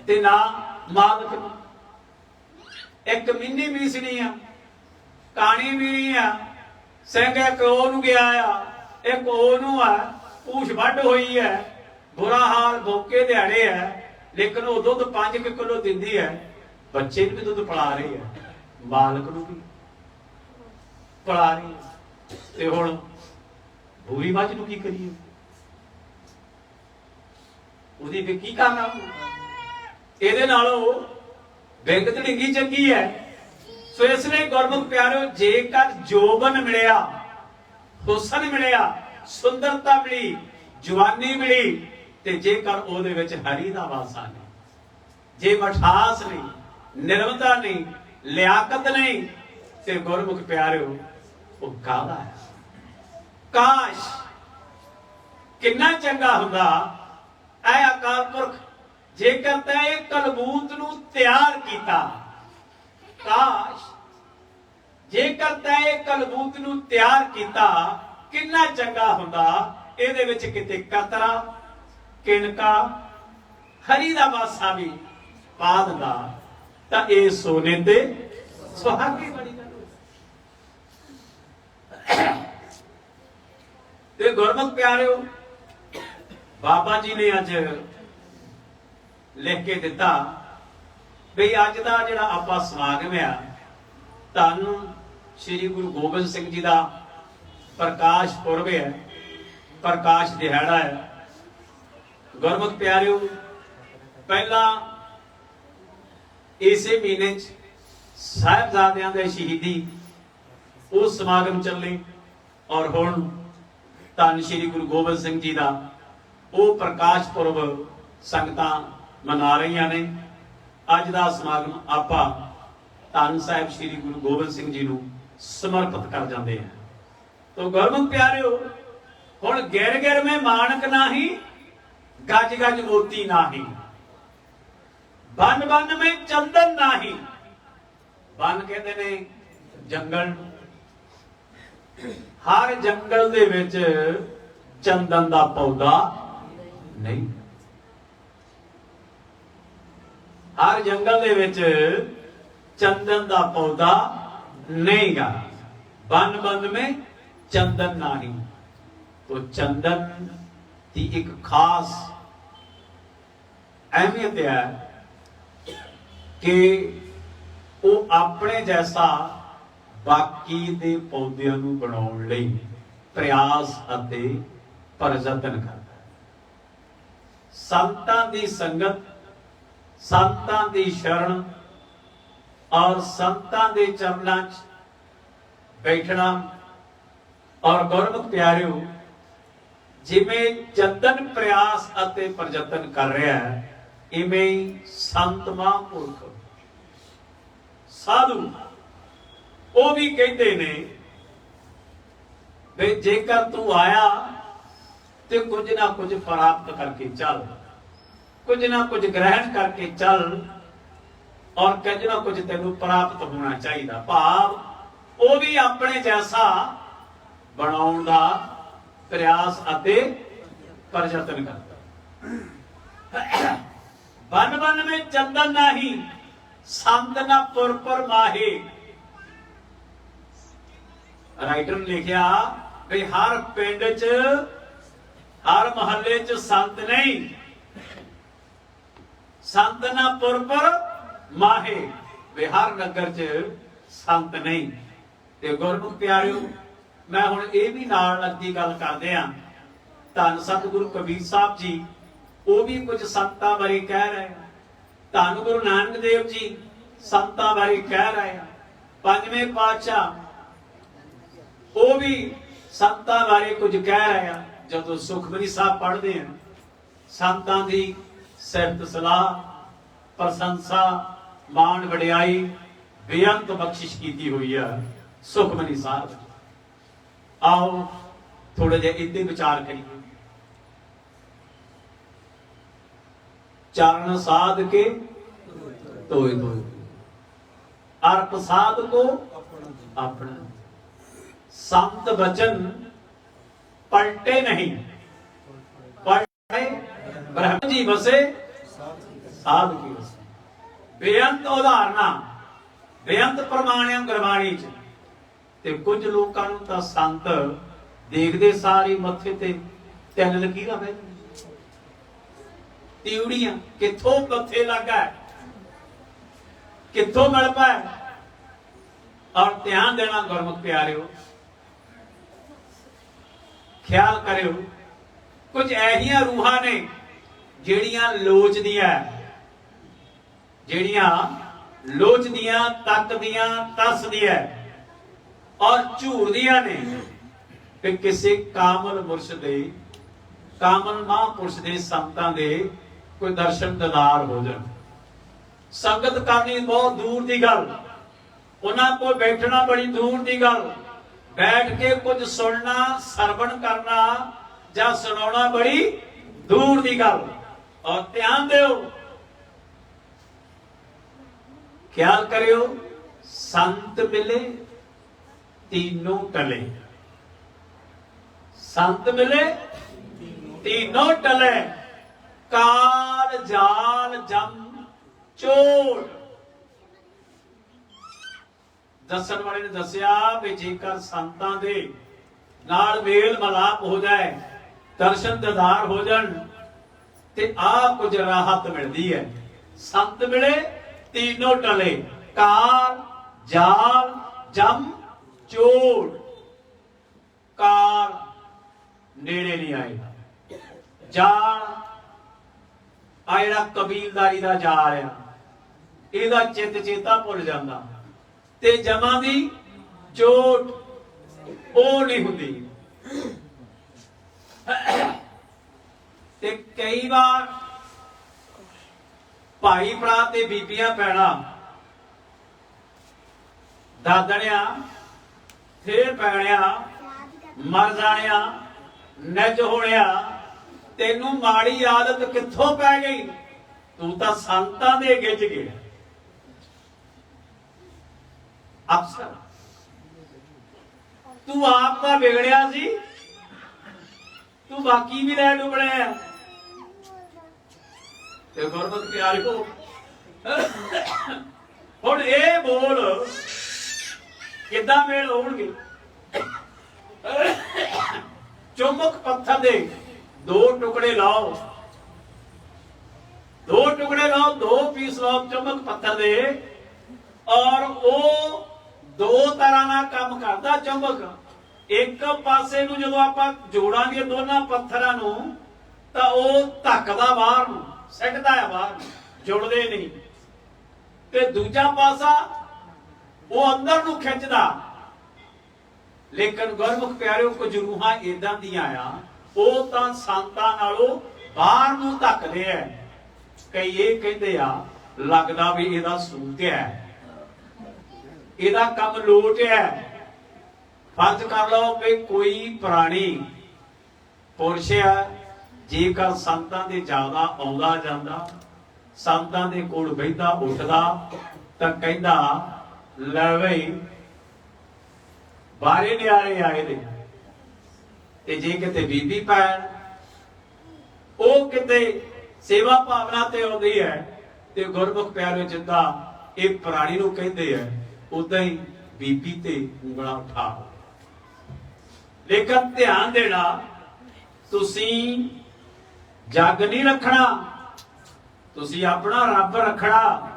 ਤੇ ਨਾ ਮਾਲਕ ਨੂੰ। ਇੱਕ ਮਿੰਨੀ ਮੀਸਣੀ ਆ, ਕਾਣੀ ਵੀ ਨਹੀਂ ਆ, ਸਿੰਘ ਇੱਕ ਉਹਨੂੰ ਗਿਆ ਆ, ਇੱਕ ਉਹਨੂੰ ਆ, ਪੂਛ ਵੱਢ ਹੋਈ ਹੈ, ਬੁਰਾ ਹਾਲ ਭੋਕੇ ਦਿਹਾੜੇ ਹੈ, ਲੇਕਿਨ ਉਹ ਦੁੱਧ 5 ਕਿਲੋ ਦਿੰਦੀ ਹੈ, ਬੱਚੇ ਨੂੰ ਵੀ ਦੁੱਧ ਪਿਲਾ ਰਹੀ ਹੈ, ਮਾਲਕ ਨੂੰ ਵੀ ਪਿਲਾ ਰਹੀ ਹੈ। ਤੇ ਹੁਣ ਬੂਰੀ ਮੱਝ ਨੂੰ ਕੀ ਕਰੀਏ? ਉਹਦੀ ਵੀ ਕੀ ਕਰਨਾ? ਇਹਦੇ ਨਾਲੋਂ ਬਿੰਗ ਧੜਿੰਗੀ ਚੰਗੀ ਹੈ। ਸੋ ਇਸ ਲਈ ਗੁਰਮੁਖ ਪਿਆਰਿਓ, ਜੇਕਰ ਜੋਬਨ ਮਿਲਿਆ, ਹੁਸਨ ਮਿਲਿਆ, ਸੁੰਦਰਤਾ ਮਿਲੀ, ਜਵਾਨੀ ਮਿਲੀ, ਤੇ ਜੇਕਰ ਉਹਦੇ ਵਿੱਚ ਹਰੀ ਦਾ ਵਾਸਾ ਨਹੀਂ, ਜੇ ਮਠਾਸ ਨਹੀਂ, ਨਿਰਮਤਾ ਨਹੀਂ, ਲਿਆਕਤ ਨਹੀਂ, ਤੇ ਗੁਰਮੁਖ ਪਿਆਰਿਓ ਉਹ ਕਾਹਦਾ ਹੈ? ਕਾਸ਼ ਕਿੰਨਾ ਚੰਗਾ ਹੁੰਦਾ ਐ ਅਕਾਲ ਪੁਰਖ ਜੇਕਰ ਤੈਂ ਇਹ ਕਲਬੂਤ ਨੂੰ ਤਿਆਰ ਕੀਤਾ। ਕਾਸ਼ ਜੇਕਰ ਤੈਂ ਇਹ ਕਲਬੂਤ ਨੂੰ ਤਿਆਰ ਕੀਤਾ, ਕਿੰਨਾ ਚੰਗਾ ਹੁੰਦਾ ਇਹਦੇ ਵਿੱਚ ਕਿਤੇ ਕਤਰਾ ਕਿਣਕਾ ਹਰੀ ਦਾ ਵਾਸਾ ਵੀ ਪਾ ਦਿੰਦਾ, ਤਾਂ ਇਹ ਸੋਨੇ ਤੇ ਸੁਹਾਗੇ ਬਣੀ ਗੱਲ। ਤੇ ਗੁਰਮੁਖ ਪਿਆਰਿਓ, ਬਾਬਾ ਜੀ ਨੇ ਅੱਜ ਲਿਖ ਕੇ ਦਿੱਤਾ ਵੀ ਅੱਜ ਦਾ ਜਿਹੜਾ ਆਪਾਂ ਸਮਾਗਮ ਆ, ਧੰਨ ਸ੍ਰੀ ਗੁਰੂ ਗੋਬਿੰਦ ਸਿੰਘ ਜੀ ਦਾ ਪ੍ਰਕਾਸ਼ ਪੁਰਬ ਹੈ, ਪ੍ਰਕਾਸ਼ ਦਿਹਾੜਾ ਹੈ। ਗੁਰਮੁਖ ਪਿਆਰਿਓ, ਪਹਿਲਾਂ ਇਸੇ ਮਹੀਨੇ ਚ ਸਾਹਿਬਜ਼ਾਦਿਆਂ ਦੇ ਸ਼ਹੀਦੀ ਉਹ ਸਮਾਗਮ ਚੱਲੇ, ਔਰ ਹੁਣ ਧੰਨ ਸ੍ਰੀ ਗੁਰੂ ਗੋਬਿੰਦ ਸਿੰਘ ਜੀ ਦਾ ਉਹ ਪ੍ਰਕਾਸ਼ ਪੁਰਬ ਸੰਗਤਾਂ ਮਨਾ ਰਹੀਆਂ ਨੇ। ਅੱਜ ਦਾ ਸਮਾਗਮ ਆਪਾਂ ਧੰਨ ਸਾਹਿਬ ਸ੍ਰੀ ਗੁਰੂ ਗੋਬਿੰਦ ਸਿੰਘ ਜੀ ਨੂੰ ਸਮਰਪਿਤ ਕਰ ਜਾਂਦੇ ਹਾਂ। ਤੋ ਗੁਰਮੁਖ ਪਿਆਰਿਓ, ਹੁਣ ਗਿਰ ਗਿਰ ਮੈਂ ਮਾਨਕ ਨਾਹੀ, ਗੱਜ ਗੱਜ ਮੋਤੀ ਨਾਹੀ, ਬਨ ਬਨ ਮੈਂ ਚੰਦਨ ਨਾਹੀ। ਬਨ ਕਹਿੰਦੇ ਨੇ ਜੰਗਲ, ਹਰ ਜੰਗਲ ਦੇ ਵਿੱਚ ਚੰਦਨ ਦਾ ਪੌਦਾ ਨਹੀਂ, ਹਰ ਜੰਗਲ ਦੇ ਵਿੱਚ ਚੰਦਨ ਦਾ ਪੌਦਾ ਨਹੀਂਗਾ। ਬਨ ਬਨ में ਚੰਦਨ ਨਹੀਂ। तो ਚੰਦਨ ਦੀ ਇੱਕ ਖਾਸ ਅਹਿਮੀਅਤ ਹੈ ਕਿ ਉਹ ਆਪਣੇ ਜੈਸਾ ਬਾਕੀ ਦੇ ਪੌਦਿਆਂ ਨੂੰ ਬਣਾਉਣ ਲਈ ਪ੍ਰਯਾਸ ਅਤੇ ਪ੍ਰਯਤਨ ਕਰਦਾ ਹੈ। ਸੰਤਾਂ ਦੀ ਸੰਗਤ, ਸੰਤਾਂ ਦੀ ਸ਼ਰਨ ਔਰ ਸੰਤਾਂ ਦੇ ਚਰਨਾਂ 'ਚ ਬੈਠਣਾ। ਔਰ ਗੁਰਮੁਖ ਪਿਆਰਿਓ, ਜਿਵੇਂ ਚੰਦਨ ਪ੍ਰਯਾਸ ਅਤੇ ਪ੍ਰਯਤਨ ਕਰ ਰਿਹਾ ਹੈ, ਇਵੇਂ ਹੀ ਸੰਤ ਮਹਾਂਪੁਰਖ ਸਾਧੂ ਉਹ ਵੀ ਕਹਿੰਦੇ ਨੇ ਵੀ ਜੇਕਰ ਤੂੰ ਆਇਆ ਤੇ ਕੁਝ ਨਾ ਕੁਝ ਪ੍ਰਾਪਤ ਕਰਕੇ ਚੱਲ, ਕੁਝ ਨਾ ਕੁਝ ਗ੍ਰਹਿਣ ਕਰਕੇ ਚੱਲ, ਔਰ ਕੁਝ ਨਾ ਕੁਝ ਤੈਨੂੰ ਪ੍ਰਾਪਤ ਹੋਣਾ ਚਾਹੀਦਾ। ਭਾਵ ਉਹ ਵੀ ਆਪਣੇ ਜੈਸਾ ਬਣਾਉਣ ਦਾ ਪ੍ਰਯਾਸ ਅਤੇ ਪ੍ਰਯਤਨ ਕਰਦਾ। ਬਨ ਬਨ में चंदन नाही संत न पुर पर माहे। राइटर ने लिखा भी हर पिंड च हर महल्ले च संत नहीं, संत न पुर पर माहे, भी हर नगर च संत नहीं। ते गुरमुख प्यारिओ मैं हुण ये भी नाल लगदी गल करदे आ, धन सतगुरु कबीर साहब जी वो भी कुछ संतां बारे कह रहे हैं, धन गुरु नानक देव जी संतां बारे कह रहे हैं, पंजवें पातशाह वो भी संतां बारे कुछ कह रहे हैं। जदों सुखमनी साहब पढ़ते हैं संतां दी सिफत सलाह प्रशंसा मान वडियाई बेअंत बख्शिश की हुई है सुखमनी साहब। आओ थोड़े जे इत्ते विचार करिए। चरण साध के तोय तोय, अर्प साध को अपना, संत वचन पलटे नहीं, पलटे ब्रह्म जी बसे साध की बसे। बेअंत उदाहरणा बेअंत प्रमाणियां गुरबाणी च। ते कुछ लोकां नूं तां संत देखदे सारी मत्थे ते तीन लकीरां पै तिवड़ियां कित्थों मत्थे लगा कित्थों मिल पाए। और ध्यान देना गुरमुख प्यारिओ, ख्याल करियो कुछ ऐसियां रूहां ने ਜਿਹੜੀਆਂ ਲੋਚਦੀਆਂ ਤੱਕਦੀਆਂ ਤਸਦੀਆਂ ਔਰ ਝੂਰਦੀਆਂ ਨੇ ਕਿ ਕਿਸੇ ਕਾਮਲ ਮੁਰਸ਼ਿਦ ਦੇ ਕਾਮਲ ਮਹਾਂਪੁਰਸ਼ ਦੇ ਸੰਤਾਂ ਦੇ ਕੋਈ ਦਰਸ਼ਨ ਦਿਦਾਰ ਹੋ ਜਾਣ। ਸੰਗਤ ਕਰਨੀ ਬਹੁਤ ਦੂਰ ਦੀ ਗੱਲ, ਉਹਨਾਂ ਕੋਲ ਬੈਠਣਾ ਬੜੀ ਦੂਰ ਦੀ ਗੱਲ, बैठ के कुछ सुनना सरवण करना या सुनाना बड़ी दूर की गल। और ध्यान दो, ख्याल करियो, संत मिले तीनों टले, संत मिले तीनों टले, काल जाल जम चोर। दसन वाले ने दसिया भी जेकर संतां दे नाल मेल मलाप हो जाए, दर्शन दीदार हो जान ते आ कुछ राहत मिलती है। संत मिले तीनों टले, काल जाल जम चोर। काल नेड़े नहीं आएगा, जाल आ जिहड़ा कबीलदारी दा जाल है इहदा चित चेता भुल जांदा, ते जमा दी चोट ओ नहीं हुंदी। ते कई बार भाई भरा ते बीबियां भैणां दादणिया फिर भैणिया मर जाणिया निज होणिया, तेनू माड़ी आदत कित्थों पै गई? तू तां संतां दे गिज गया। अफसर तू आप का बिगड़िया सी, तू बाकी भी लै डुबड़े। गुरमत प्यारे को हुण ये बोल किदां मेल होणगे? चुंबक पत्थर दे दो टुकड़े लाओ, दो टुकड़े लाओ, दो पीस लाओ चुंबक पत्थर दे, और वो दो तरह ना काम करता चुंबक। एक पासे नूं जदों आपां जोड़ांगे दोनों पत्थरां नूं तां ओह धक्कदा बाहर नूं, सिੱਟਦਾ है बाहर नूं, जुड़दे नहीं। ते दूजा पासा वो अंदर नूं खिंचदा। लेकिन गुरमुख प्यारिओ कुछ रूहां इदां दियां आ, ਉਹ ਤਾਂ ਸੰਤਾਂ ਨਾਲੋਂ ਬਾਹਰ ਨੂੰ ਧੱਕਦੇ ਐ। ਕਈ ਇਹ ਕਹਿੰਦੇ ਆ ਲੱਗਦਾ ਵੀ ਇਹਦਾ ਸੂਤ ਹੈ, ਇਹਦਾ ਕੰਮ ਲੋਟ ਹੈ। ਫਰਜ਼ ਕਰ ਲਓ ਵੀ ਕੋਈ ਪ੍ਰਾਣੀ ਪੁਰਸ਼ ਹੈ, ਜੇਕਰ ਸੰਤਾਂ ਦੇ ਜ਼ਿਆਦਾ ਆਉਂਦਾ ਜਾਂਦਾ, ਸੰਤਾਂ ਦੇ ਕੋਲ ਬੈਠਦਾ ਉੱਠਦਾ, ਤਾਂ ਕਹਿੰਦਾ ਲੈ ਬਈ ਬਾਰੇ ਨਿਆਰੇ ਆਏ ਨੇ। ਤੇ ਜੇ ਕਿਤੇ ਬੀਬੀ ਭੈਣ ਉਹ ਕਿਤੇ ਸੇਵਾ ਭਾਵਨਾ ਤੇ ਆਉਂਦੀ ਹੈ, ਤੇ ਗੁਰਮੁਖ ਪਿਆਰੇ ਜਿੱਦਾਂ ਇਹ ਪ੍ਰਾਣੀ ਨੂੰ ਕਹਿੰਦੇ ਆ, ਉਦਾਂ ਹੀ ਬੀਬੀ ਤੇ ਉਂਗਲਾਂ ਉਠਾ। ਲੇਕਿਨ ਧਿਆਨ ਦੇਣਾ, ਤੁਸੀਂ ਜੱਗ ਨਹੀਂ ਰੱਖਣਾ, ਤੁਸੀਂ ਆਪਣਾ ਰੱਬ ਰੱਖਣਾ,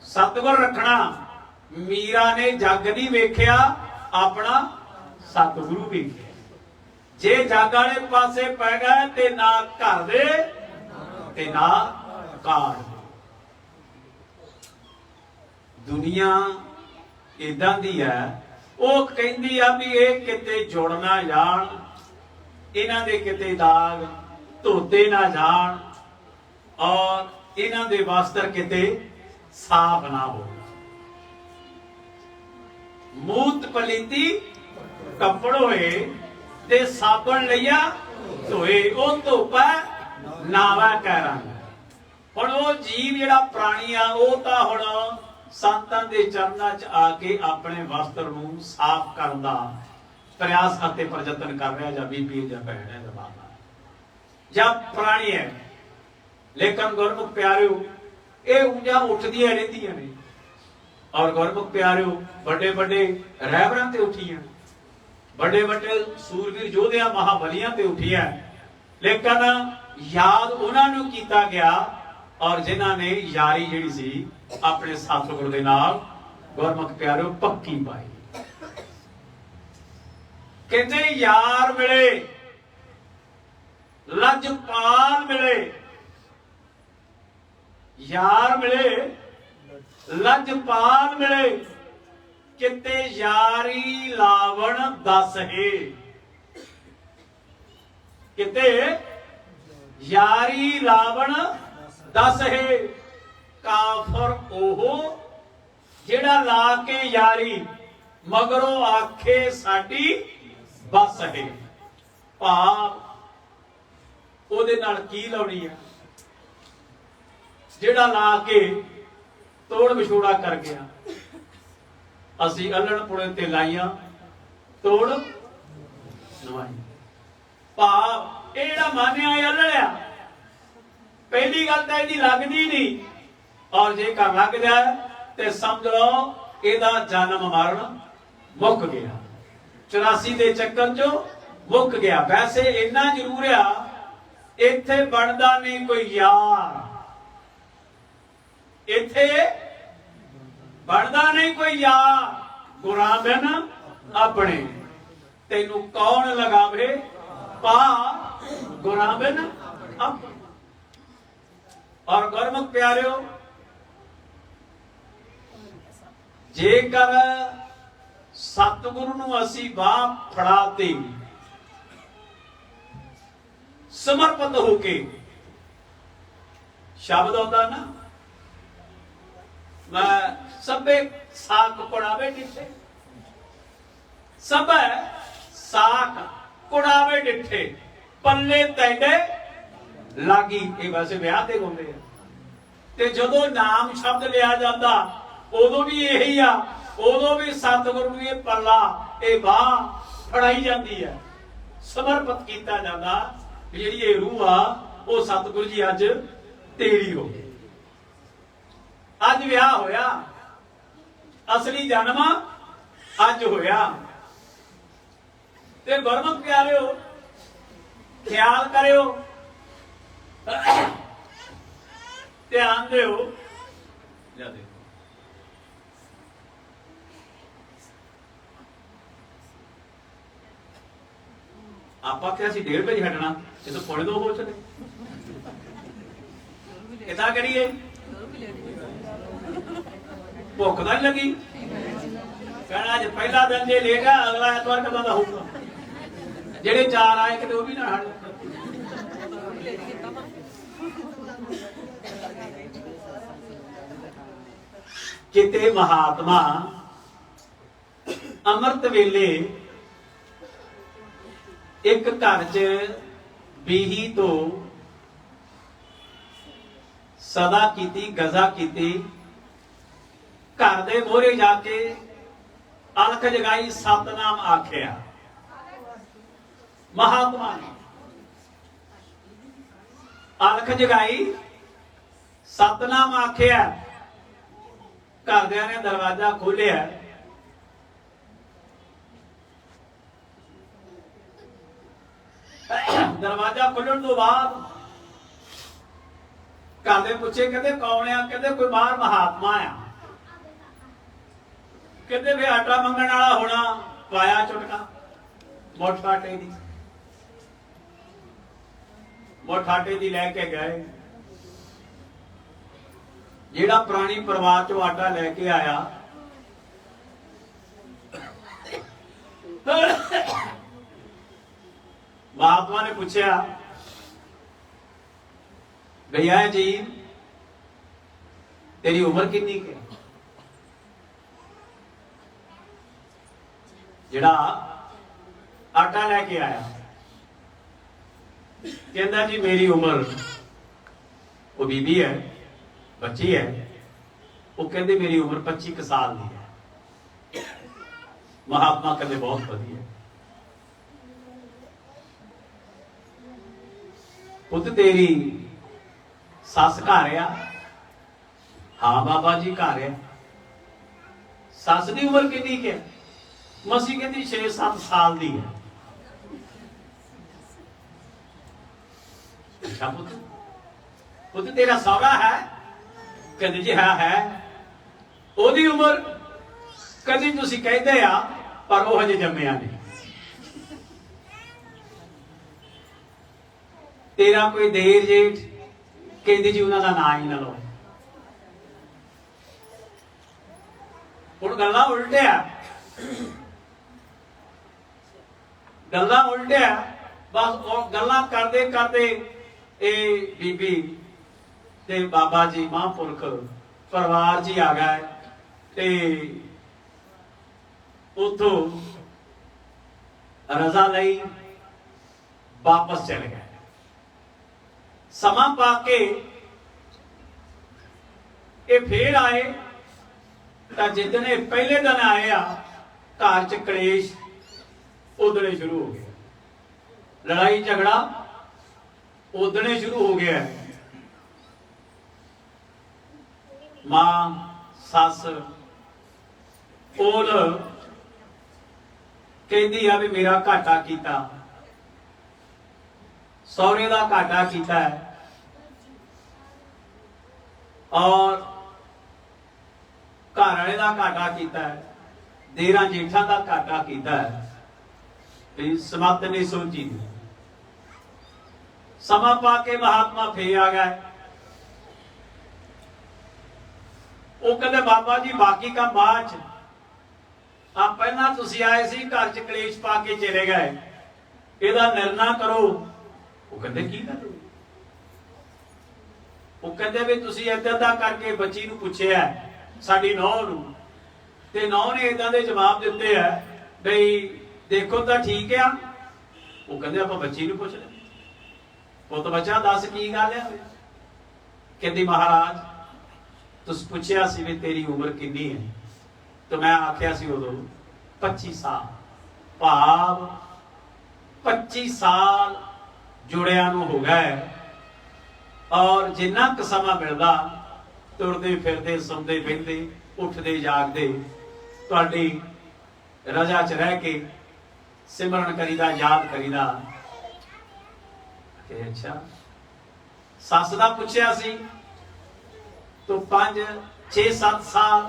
ਸਤਿਗੁਰ ਰੱਖਣਾ। ਮੀਰਾ ਨੇ ਜੱਗ ਨਹੀਂ ਵੇਖਿਆ, ਆਪਣਾ ਸਤਿਗੁਰੂ ਵੇਖਿਆ। ਜੇ ਜੱਗ ਵਾਲੇ ਪਾਸੇ ਪੈ ਗਏ ਤੇ ਨਾ ਘਰ ਦੇ ਤੇ ਨਾ ਕਾਰ। ਦੁਨੀਆ ਇਦਾਂ ਦੀ ਹੈ, ਉਹ ਕਹਿੰਦੀ ਆ ਵੀ ਇਹ ਕਿਤੇ ਜੁੜ ਨਾ ਜਾਣ, ਇਹਨਾਂ ਦੇ ਕਿਤੇ ਦਾਗ ਧੋਤੇ ਨਾ ਜਾਣ, ਔਰ ਇਹਨਾਂ ਦੇ ਵਸਤਰ ਕਿਤੇ ਸਾਫ ਨਾ ਹੋ। ਮੂਤ ਪਲੀਤੀ ਕੱਪੜ ਹੋਏ ਤੇ ਸਾਬਣ ਲਈਆ ਧੋਏ, ਉਹ ਧੋਪਾ ਨਾਵਾ ਕਰਾਂ। ਹੁਣ ਉਹ ਜੀਵ ਜਿਹੜਾ ਪ੍ਰਾਣੀ ਆ, ਉਹ ਤਾਂ ਹੁਣ ਸੰਤਾਂ ਦੇ ਚਰਨਾਂ 'ਚ ਆ ਕੇ ਆਪਣੇ ਵਸਤਰ ਨੂੰ ਸਾਫ਼ ਕਰਨ ਦਾ ਪ੍ਰਯਾਸ ਅਤੇ ਪ੍ਰਯਤਨ ਕਰ ਰਿਹਾ, ਜਾਂ ਬੀਬੀ ਜਾਂ ਭੈਣ ਹੈ ਜਾਂ ਮਾਤਾ ਜਾਂ ਪ੍ਰਾਣੀ ਹੈ। ਲੇਕਿਨ ਗੁਰਮੁਖ ਪਿਆਰਿਓ, ਇਹ ਉਂਝਾਂ ਉੱਠਦੀਆਂ ਰਹਿੰਦੀਆਂ ਨੇ, ਔਰ ਗੁਰਮੁਖ ਪਿਆਰਿਓ ਵੱਡੇ ਵੱਡੇ ਰਹਿਬਰਾਂ ਤੇ ਉੱਠੀਆਂ, ਵੱਡੇ ਵੱਡੇ ਸੂਰਵੀਰ ਯੋਧਿਆਂ ਮਹਾਬਲੀਆਂ ਤੇ ਉੱਠੀਆਂ। ਲੇਕਿਨ ਯਾਦ ਉਹਨਾਂ ਨੂੰ ਕੀਤਾ ਗਿਆ, ਔਰ ਜਿਨ੍ਹਾਂ ਨੇ ਯਾਰੀ ਜਿਹੜੀ ਸੀ ਆਪਣੇ ਸਤਿਗੁਰ ਦੇ ਨਾਲ ਗੁਰਮੁਖ ਪਿਆਰਿਓ ਪੱਕੀ ਪਾਈ। ਕਹਿੰਦੇ ਯਾਰ ਮਿਲੇ, ਲਜਪਾਲ ਮਿਲੇ, ਯਾਰ ਮਿਲੇ ਲਜਪਾਲ ਮਿਲੇ, ਕਿਤੇ ਯਾਰੀ ਲਾਵਣ ਦਸ ਹੈ। ਕਿਤੇ ਯਾਰੀ ਲਾਵਣ ਦਸ ਹੈ। ਕਾਫਰ ਉਹ ਜਿਹੜਾ ਲਾ ਕੇ ਯਾਰੀ ਮਗਰੋਂ ਆਖੇ ਸਾਡੀ ਬਸ ਹੈ। ਭਾਵ ਉਹਦੇ ਨਾਲ ਕੀ ਲਾਉਣੀ ਹੈ, ਜਿਹੜਾ ਲਾ ਕੇ ਤੋੜ ਵਿਛੋੜਾ ਕਰ ਗਿਆ। ਅਸੀਂ ਅਲਣ ਪੁਣੇ ਤੇ ਲਾਈਆਂ, ਤੋੜ ਨਵਾਈ। ਭਾਵ ਇਹ ਜਿਹੜਾ ਮਾਨਿਆ ਇਹ ਅਲੜਿਆ, ਪਹਿਲੀ ਗੱਲ ਤਾਂ ਇਹਦੀ ਲੱਗਦੀ ਨਹੀਂ, ਔਰ ਜੇ ਕਰ ਲੱਗ ਜਾਏ ਤੇ ਸਮਝ ਲਓ ਇਹਦਾ ਜਨਮ ਮਰਨ ਮੁੱਕ ਗਿਆ, 84 ਦੇ ਚੱਕਰ ਚੋਂ ਮੁੱਕ ਗਿਆ। ਵੈਸੇ ਇੰਨਾ ਜ਼ਰੂਰ ਆ, ਇੱਥੇ ਬਣਦਾ ਨਹੀਂ ਕੋਈ ਯਾਰ, ਇੱਥੇ ਬਣਦਾ ਨਹੀਂ ਕੋਈ ਯਾਰ। ਗੁਰਾਂ ਬਿਨ ਆਪਣੇ, ਤੈਨੂੰ ਕੌਣ ਲਗਾਵੇ ਪਾ, ਗੁਰਾਂ ਬਿਨ ਆਪਣੇ। ਔਰ ਗੁਰਮੁਖ ਪਿਆਰਿਓ, ਜੇਕਰ ਸਤਿਗੁਰੂ ਨੂੰ ਅਸੀਂ ਬਾਹ ਫੜਾਤੇ, ਸਮਰਪਿਤ ਹੋ ਕੇ, ਸ਼ਬਦ ਆਉਂਦਾ ਨਾ, ਮੈਂ ਸਭੇ ਸਾਖ ਕੁੜਾਵੇ ਡਿੱਠੇ, ਸਭੇ ਸਾਖ ਕੁੜਾਵੇ ਡਿੱਠੇ, ਪੱਲੇ ਤੈਡੇ ਲਾਗੀ। ਇਹ ਵੈਸੇ ਵਿਆਹ ਤੇ ਗਾਉਂਦੇ ਆ, ਤੇ ਜਦੋਂ ਨਾਮ ਸ਼ਬਦ ਲਿਆ ਜਾਂਦਾ ਉਦੋਂ ਵੀ ਇਹੀ ਆ, ਉਦੋਂ ਵੀ ਸਤਿਗੁਰੂ ਨੂੰ ਇਹ ਪੱਲਾ, ਇਹ ਬਾਹ ਫੜਾਈ ਜਾਂਦੀ ਹੈ, ਸਮਰਪਿਤ ਕੀਤਾ ਜਾਂਦਾ। ਜਿਹੜੀ ਇਹ ਰੂਹ ਆ, ਉਹ ਸਤਿਗੁਰੂ ਜੀ ਅੱਜ ਤੇਰੀ ਹੋ ਗਈ। ਅੱਜ ਵਿਆਹ ਹੋਇਆ, ਅਸਲੀ ਜਨਮ ਅੱਜ ਹੋਇਆ। ਤੇ ਗੁਰਮੁਖ ਪਿਆਰਿਓ, ਖਿਆਲ ਕਰਿਓ, ਧਿਆਨ ਦਿਓ। ਆਪਾਂ ਕਿਹਾ ਸੀ 1:30 ਵਜੇ ਹਟਣਾ, ਇਹ ਤਾਂ 1:45 ਹੋ ਚਲੇ। ਕਿਦਾਂ ਕਰੀਏ, ਭੁੱਖ ਤਾਂ ਲੱਗੀ। ਕਹਿਣਾ ਅੱਜ ਪਹਿਲਾ ਦਿਨ ਜੇ ਲੇਟ ਆ, ਅਗਲਾ ਐਤਵਾਰ ਕਦੋਂ ਦਾ ਹੋਊਗਾ। ਜਿਹੜੇ 4 ਆਏ ਕਿਤੇ ਉਹ ਵੀ ਨਾ ਹਟ। ਕਿਤੇ ਮਹਾਤਮਾ ਅੰਮ੍ਰਿਤ ਵੇਲੇ ਇੱਕ ਘਰ 'ਚ ਬੀਹੀ ਤੋਂ ਸਦਾ ਕੀਤੀ, ਗਜ਼ਾ ਕੀਤੀ। ਘਰ ਦੇ ਮੋਹਰੇ ਜਾ ਕੇ ਅਲਖ ਜਗਾਈ, ਸਤਨਾਮ ਆਖਿਆ। ਮਹਾਤਮਾ ਨੇ ਅਲਖ ਜਗਾਈ, ਸਤਨਾਮ ਆਖਿਆ। ਘਰਦਿਆਂ ਨੇ ਦਰਵਾਜ਼ਾ ਖੋਲਿਆ। ਦਰਵਾਜ਼ਾ ਖੁੱਲਣ ਤੋਂ ਬਾਅਦ ਘਰ ਦੇ ਪੁੱਛੇ, ਕਹਿੰਦੇ ਕੌਣ ਆ? ਕਹਿੰਦੇ ਕੋਈ ਬਾਹਰ ਮਹਾਤਮਾ ਆ। ਕਹਿੰਦੇ ਵੀ ਆਟਾ ਮੰਗਣ ਵਾਲਾ ਹੋਣਾ। ਪਾਇਆ ਚੁਟਕਾ ਮੋਠ ਆਟੇ ਦੀ, ਮੋਠ ਆਟੇ ਦੀ ਲੈ ਕੇ ਗਏ। ਜਿਹੜਾ ਪੁਰਾਣੀ ਪਰਿਵਾਰ ਚੋਂ ਆਟਾ ਲੈ ਕੇ ਆਇਆ, ਮਹਾਤਮਾ ਨੇ ਪੁੱਛਿਆ, भैया जी तेरी उम्र कितनी है? जिहड़ा आटा लेके आया कहता जी मेरी उम्र, वो बीबी है, बच्ची है, वो कहते मेरी उम्र 25 साल की है। महात्मा कहते बहुत वधिया। पुत तेरी सस घर आ? हाँ बाबा जी घर है। सस की उम्र कितनी है? मसी कहती 6-7 साल की है। अच्छा पुत, पुत तेरा सौरा है? कहते जी हाँ है। ओदी उम्र कदी तुसी कहते आ पर वो हजे जम्मिया नहीं। तेरा कोई देर जेठ? कहते जी उन्होंने ना ही ना लो। हुण गल्लां उल्टिया, गल्लां उल्टिया। बस गल्लां करते करते ए बीबी ते बाबा जी महापुरख परिवार जी आ गए ते उथों रजा लई वापस चले गए। समा पा के ये फिर आए तो जितने पहले दिन आए आ घर च कलेश उदने शुरू हो गया। लड़ाई झगड़ा उदने शुरू हो गया। मां सस ओल कहती आ भी मेरा घाटा कीता, सौरे का घाटा कीता है और घर वाले का घाटा कीता है, देरा जेठा का घाटा कीता है। समत नहीं सोची। समा पा के महात्मा फिर आ गए। वो कहते बाबा जी बाकी का बाद च, आप पहला तुसी आए सी घर च कलेश पा के चले गए, ਇਹਦਾ निर्णय करो। वो कहते की करो? वो कहते भी तुसी इदां दा करके बच्ची नूं पुछिया साडी नौं नूं, ते नौं ने इदां दे जवाब दिते है बई देखो तो ठीक है। वो कहते आपां बच्ची नूं पुछ ले, पुत बच्चा दस की गल है? कहती महाराज तुस पुछिया सी भी तेरी उम्र कितनी है, तो मैं आख्या सी उदों 25 साल। भाव 25 साल जुड़िया नूं हो गए और जिन्ना क समा मिलदा तुरदे फिरदे सौंदे बहिंदे उठदे जागदे तुहाडी रजा च रह के सिमरन करीदा याद करीदा। अच्छा सस दा पुछिया सी तो 5-6-7 साल।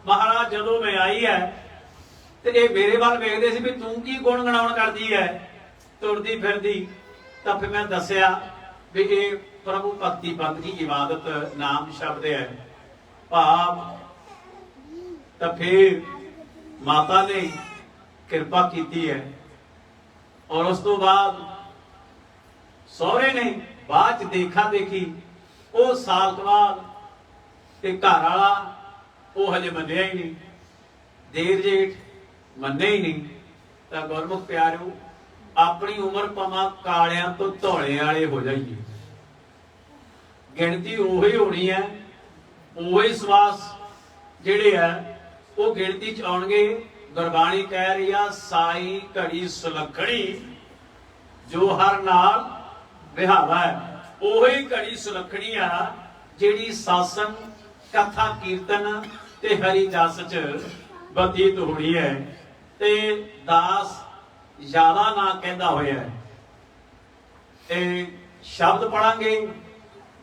महाराज जदों मैं आई है तो ये मेरे वाल वेखदे सी भी तू की गुण गणाउण करदी है तुरदी फिरदी। तो फिर मैं दसिया भी ये प्रभु भक्ति बंदगी इबादत नाम शब्द है भाव। तो फिर माता ने कृपा की है और उस तो बाद सौरे ने बाद देखा देखी वो साल बाद ते घर वाला वो हजे मनिया ही नहीं। देर जेठ ਮੰਨੇ ਹੀ ਨਹੀਂ ਤਾਂ ਗੁਰਮੁਖ ਪਿਆਰਿਓ ਆਪਣੀ ਉਮਰ ਭਾਵੇਂ ਕਾਲਿਆਂ ਤੋਂ ਧੌਲੇ ਵਾਲੇ ਹੋ ਜਾਈਏ, ਗਿਣਤੀ ਉਹੀ ਹੋਣੀ ਹੈ, ਉਹੀ ਸਵਾਸ ਜਿਹੜੇ ਆ ਉਹ ਗਿਣਤੀ ਚ ਆਉਣਗੇ। ਗੁਰਬਾਣੀ ਕਹਿ ਰਹੀ ਆ ਸਾਈ ਘੜੀ ਸੁਲੱਖਣੀ, ਜੋ ਹਰ ਨਾਲ ਵਿਹਾਵਾ ਹੈ, ਉਹੀ ਘੜੀ ਸੁਲੱਖਣੀ ਆ ਜਿਹੜੀ ਸਾਸਨ ਕਥਾ ਕੀਰਤਨ ਤੇ ਹਰੀ ਜਸ ਚ ਬਤੀਤ ਹੋਣੀ ਹੈ। ਤੇ ਦਾਸ ਜ਼ਿਆਦਾ ਨਾ ਕਹਿੰਦਾ ਹੋਇਆ ਇਹ ਸ਼ਬਦ ਪੜਾਂਗੇ,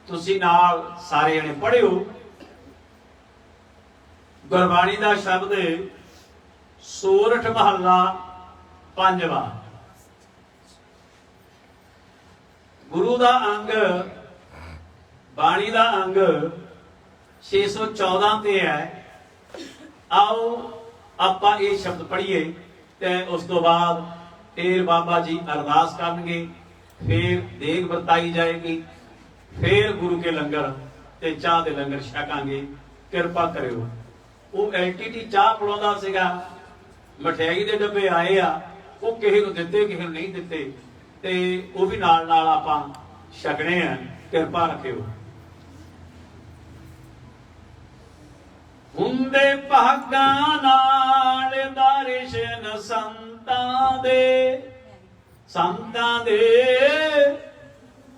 ਤੁਸੀਂ ਨਾਲ ਸਾਰੇ ਜਣੇ ਪੜਿਓ। ਗੁਰਬਾਣੀ ਦਾ ਸ਼ਬਦ ਸੋਰਠ ਮਹੱਲਾ ਪੰਜਵਾਂ। ਗੁਰੂ ਦਾ ਅੰਗ, ਬਾਣੀ ਦਾ ਅੰਗ 614 ਤੇ ਹੈ। ਆਓ ਆਪਾਂ ਇਹ ਸ਼ਬਦ ਪੜ੍ਹੀਏ ਤੇ ਉਸ ਤੋਂ ਬਾਅਦ ਫਿਰ ਬਾਬਾ ਜੀ ਅਰਦਾਸ ਕਰਨਗੇ, ਫਿਰ ਦੇਗ ਵਰਤਾਈ ਜਾਏਗੀ, ਫਿਰ ਗੁਰੂ ਕੇ ਲੰਗਰ ਤੇ ਚਾਹ ਦੇ ਲੰਗਰ ਛਕਾਂਗੇ। ਕਿਰਪਾ ਕਰਿਓ। ਉਹ ਐਲਟੀਟੀ ਚਾਹ ਪਿਲਾਉਂਦਾ ਸੀਗਾ, ਮਠਿਆਈ ਦੇ ਡੱਬੇ ਆਏ ਆ, ਉਹ ਕਿਸੇ ਨੂੰ ਦਿੱਤੇ ਕਿਸੇ ਨੂੰ ਨਹੀਂ ਦਿੱਤੇ, ਤੇ ਉਹ ਵੀ ਨਾਲ ਨਾਲ ਆਪਾਂ ਛਕਣੇ ਆ। ਕਿਰਪਾ ਰੱਖਿਓ। ਹੁੰਦੇ ਭਾਗਾਂ ਨਾਲ ਦਰਸ਼ਨ ਸੰਤਾਂ ਦੇ, ਸੰਤਾਂ ਦੇ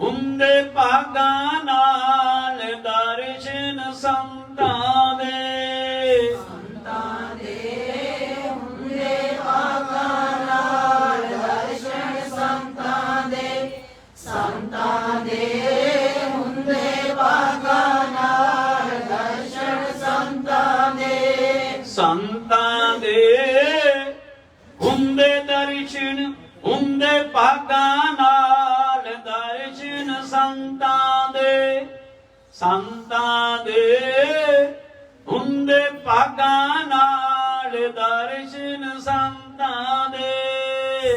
ਹੁੰਦੇ ਭਾਗਾਂ ਨਾਲ ਦਰਸ਼ਨ ਸੰਤਾਂ ਦੇ, ਸੰਤਾਂ ਦੇ ਹੁੰਦੇ ਭਾਗਾਂ ਨਾਲ ਦਰਸ਼ਨ ਸੰਤਾਂ ਦੇ, ਸੰਤਾਂ ਦੇ ਹੁੰਦੇ ਭਾਗਾਂ ਨਾਲ ਦਰਸ਼ਨ ਸੰਤਾਂ ਦੇ, ਸੰਤਾਂ ਦੇ ਹੁੰਦੇ ਦਰਸ਼ਨ, ਹੁੰਦੇ ਭਾਗਾਂ ਨਾਲ ਦਰਸ਼ਨ ਸੰਤਾਂ ਦੇ, ਸੰਤਾਂ ਦੇ ਹੁੰਦੇ ਭਾਗਾਂ ਨਾਲ ਦਰਸ਼ਨ ਸੰਤਾਂ ਦੇ,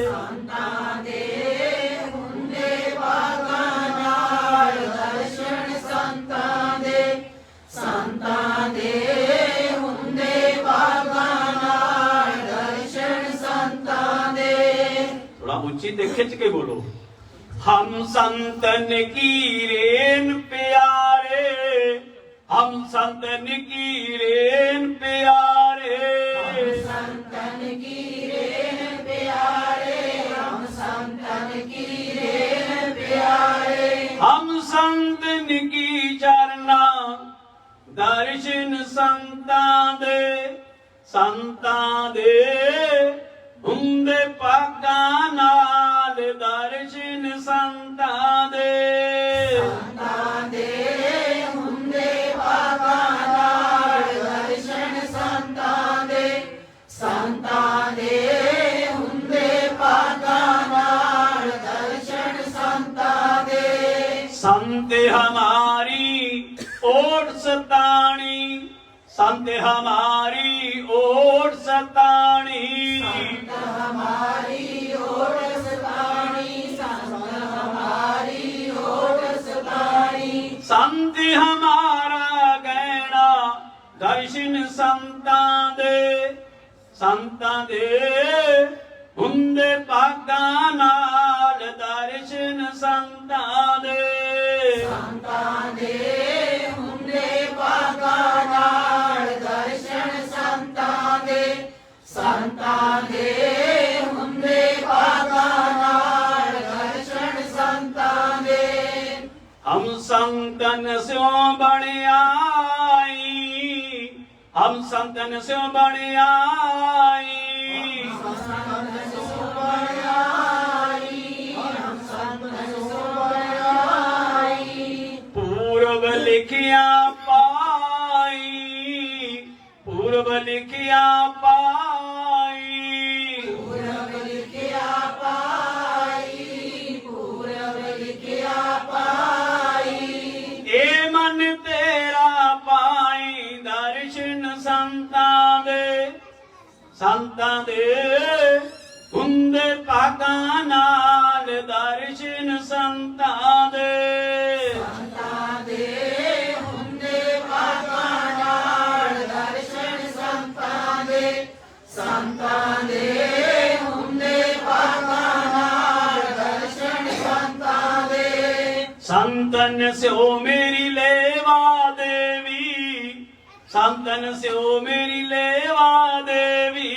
ਸੰਤਾਂ ਦੇ ਹੁੰਦੇ ਭਾਗਾਂ ਨਾਲ ਦਰਸ਼ਨ ਸੰਤਾਂ ਦੇ, ਸੰਤਾਂ ਦੇ ਹੁੰਦੇ ਭਾਗਾਂ ਨਾਲ ਦਰਸ਼ਨ ਸੰਤਾਂ ਦੇ। ਥੋੜਾ ਉੱਚੀ ਤੇ ਖਿੱਚ ਕੇ ਬੋਲੋ। ਹਮ ਸੰਤਨ ਕੀ ਰੇਨ ਪਿਆਰੇ, ਹਮ ਸੰਤਨ ਕੀ ਰੇਨ ਪਿਆਰੇ, संतन की रेन प्यारे, हम संतन की रेन प्यारे, हम संतन की चरना दर्शन संतां दे, संतां दे ਹੁੰਦੇ ਭਾਗਾਂ ਨਾਲ ਦਰਸ਼ਨ ਸੰਤਾਂ ਦੇ, संतां दे ਹੁੰਦੇ ਭਾਗਾਂ ਨਾਲ ਦਰਸ਼ਨ ਸੰਤਾਂ ਦੇ, ਸੰਤਾਂ ਦੇ ਹੁੰਦੇ ਭਾਗਾਂ ਨਾਲ ਦਰਸ਼ਨ ਸੰਤਾਂ ਦੇ। संत हमारी ओट सताणी, संत हमारी ओट सताणी, संत हमारी ओट सताणी, संत हमारी ओट सताणी, संत हमारा गहना दर्शन संतां दे, संतां दे ਹੁੰਦੇ ਭਾਗਾਂ ਨਾਲ ਦਰਸ਼ਨ ਸੰਤਾਂ ਦੇ, ਸੰਤਾਂ ਦੇ ਹੁੰਦੇ ਭਾਗਾਂ ਨਾਲ ਦਰਸ਼ਨ ਸੰਤਾਂ ਦੇ, ਸੰਤਾਂ ਦੇ ਹੁੰਦੇ ਭਾਗਾਂ ਨਾਲ ਦਰਸ਼ਨ ਸੰਤਾਂ ਦੇ। ਹਮ ਸੰਤਨ ਸਿਉ ਬਣ ਆਈ, ਹਮ ਸੰਤਨ ਸਿਉ ਬਣ ਆਈ, पूर्व लिखिया पाई, पूर्व लिखिया पाई, पूरब लिखिया पाई, पूरब लिखिया पाई, ए मन तेरा पाई दर्शन संतां दे, संतां दे ਹੁੰਦੇ ਭਾਗਾਂ ਨਾਲ ਦਰਸ਼ਨ ਸੰਤਾਂ ਦੇ, ਸੰਤਾਂ ਦੇ ਹੁੰਦੇ ਭਾਗਾਂ ਨਾਲ ਦਰਸ਼ਨ ਸੰਤਾਂ ਦੇ, ਸੰਤਾਂ ਦੇ ਹੁੰਦੇ ਭਾਗਾਂ ਨਾਲ ਦਰਸ਼ਨ ਸੰਤਾਂ ਦੇ ਸੰਤਨ ਸਿਓ ਮੇਰੀ ਲੇਵਾ ਦੇਵੀ ਸੰਤਨ ਸਿਓ ਮੇਰੀ ਲੇਵਾ ਦੇਵੀ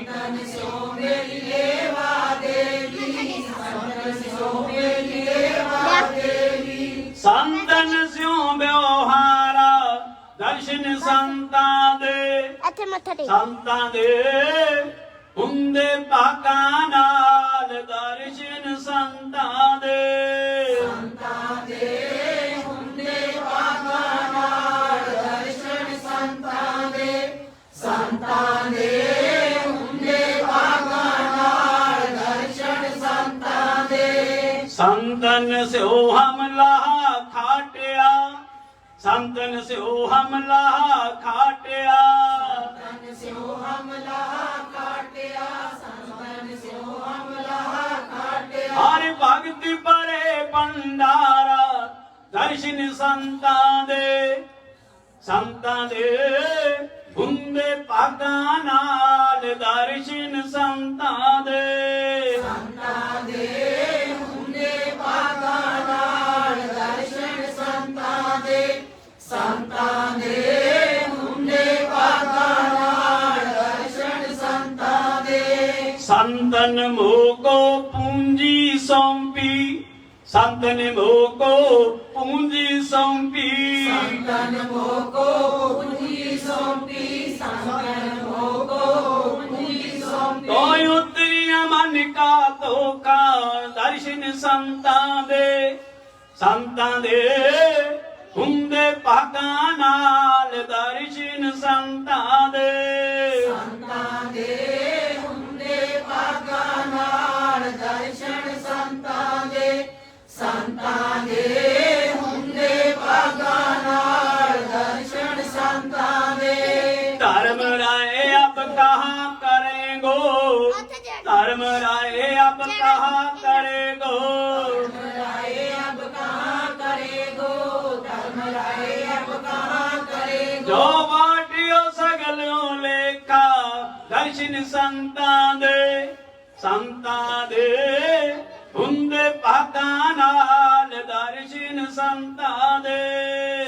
ਸੰਤਨ ਸਿਓ ਮੇਰੀ ਲੇਵਾ ਦੇਵੀ ਸੰਤਨ ਸਿਓ ਮੇਰੀ ਲੇਵਾ ਦੇਵੀ ਸੰਤਨ ਸਿਓ ਬਿਵਹਾਰਾ ਦਰਸ਼ਨ ਸੰਤਾਂ ਦੇ ਇੱਥੇ ਮੱਥਾ ਟੇਕ ਸੰਤਾਂ ਦੇ ਹੁੰਦੇ ਭਾਗਾਂ ਨਾਲ ਦਰਸ਼ਨ ਸੰਤਾਂ ਦੇ ਸੰਤਾਂ ਦੇ ਹੁੰਦੇ ਭਾਗਾਂ ਨਾਲ ਦਰਸ਼ਨ ਸੰਤਾਂ ਦੇ ਸੰਤਾਂ ਦੇ ਹੁੰਦੇ ਭਾਗਾਂ ਨਾਲ ਦਰਸ਼ਨ ਸੰਤਾਂ ਦੇ ਸੰਤਨ ਸਿਓ ਹਮਲਾ ਖਾਟਿਆ ਸੰਤਨ ਸਿਓ ਹਮਲਾ ਖਾਟਿਆ ਸੰਤਨ ਸਿਓ ਹਮਲਾ ਕਾਟਿਆ ਸੰਤਨ ਸਿਓ ਹਮਲਾ ਕਾਟਿਆ ਹਰ ਭਗਤ ਪਰੇ ਭੰਡਾਰਾ ਦਰਸ਼ਨ ਸੰਤਾਂ ਦੇ ਹੁੰਦੇ ਭਾਗਾਂ ਨਾਲ ਦਰਸ਼ਨ ਸੰਤਾਂ ਦੇ ਸੰਤਾਂ ਦੇ ਹੁੰਦੇ ਭਾਗਾਂ ਨਾਲ ਦਰਸ਼ਨ ਸੰਤਾਂ ਦੇ ਸੰਤਾਂ ਦੇ ਹੁੰਦੇ ਭਾਗਾਂ ਨਾਲ ਦਰਸ਼ਨ ਸੰਤਾਂ ਦੇ ਸੰਤਨ ਮੋਕੋ ਪੂੰਜੀ ਸੌਂਪੀ ਸੰਤਨ ਮੋਕੋ ਪੂੰਜੀ ਸੌਂਪੀ ਸੰਤਨ ਮੋਕੋ ਪੂੰਜੀ ਸੌਂਪੀ ਸੰਤਨ ਮੋਕੋ ਪੂੰਜੀ ਸੌਂਪੀ ਤੋਇ ਉਤਰੀਆ ਮਨ ਕਾ ਧੋਖਾ ਦਰਸ਼ਨ ਸੰਤਾਂ ਦੇ ਹੁੰਦੇ ਭਾਗਾਂ ਨਾਲ ਦਰਸ਼ਨ ਸੰਤਾਂ ਦੇ ਸੰਤਾਂ ਦੇ ਹੁੰਦੇ ਭਾਗਾਂ ਨਾਲ ਦਰਸ਼ਨ ਸੰਤਾਂ ਦੇ ਸੰਤਾਂ ਦੇ ਹੁੰਦੇ ਭਾਗਾਂ ਨਾਲ ਦਰਸ਼ਨ ਸੰਤਾਂ ਦੇ ਧਰਮ ਰਾਏ ਅਬ ਕਹਾਂ ਕਰੇਗੋ ਧਰਮ ਰਾਏ ਅਬ ਕਹਾਂ ਕਰੇਗੋ ਰਾਏ ਅਬ ਕਹਾਂ ਕਰੇਗੋ ਧਰਮ ਰਾਏ ਅਬ ਕਹਾਂ ਕਰੇਗੋ ਜੋ ਬਾਟਿਓ ਸਗਲੋਂ ਲੇਖਾ ਦਰਸ਼ਨ ਸੰਤਾਂ ਦੇ ਹੁੰਦੇ ਭਾਗਾਂ ਨਾਲ ਦਰਸ਼ਨ ਸੰਤਾਂ ਦੇ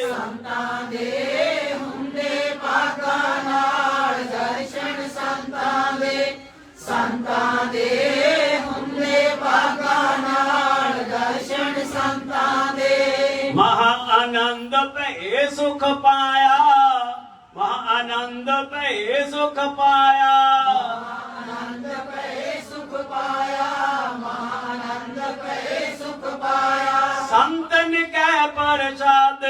ਸੰਤਾਂ ਦੇ ਹੁੰਦੇ ਭਾਗਾਂ ਨਾਲ ਦਰਸ਼ਨ ਸੰਤਾਂ ਦੇ ਸੰਤਾਂ ਦੇ ਹੁੰਦੇ ਭਾਗਾਂ ਨਾਲ ਦਰਸ਼ਨ ਸੰਤਾਂ ਦੇ ਮਹਾ ਆਨੰਦ ਭਏ ਸੁਖ ਪਾਇਆ ਮਹਾ ਆਨੰਦ ਭਏ ਸੁਖ ਪਾਇਆ ਆਨੰਦ ਪਏ ਸੁਖ ਪਾਇਆ ਆਨੰਦ ਪਏ ਸੁਖ ਪਾਇਆ ਸੰਤਨ ਕੈ ਪ੍ਰਸਾਦ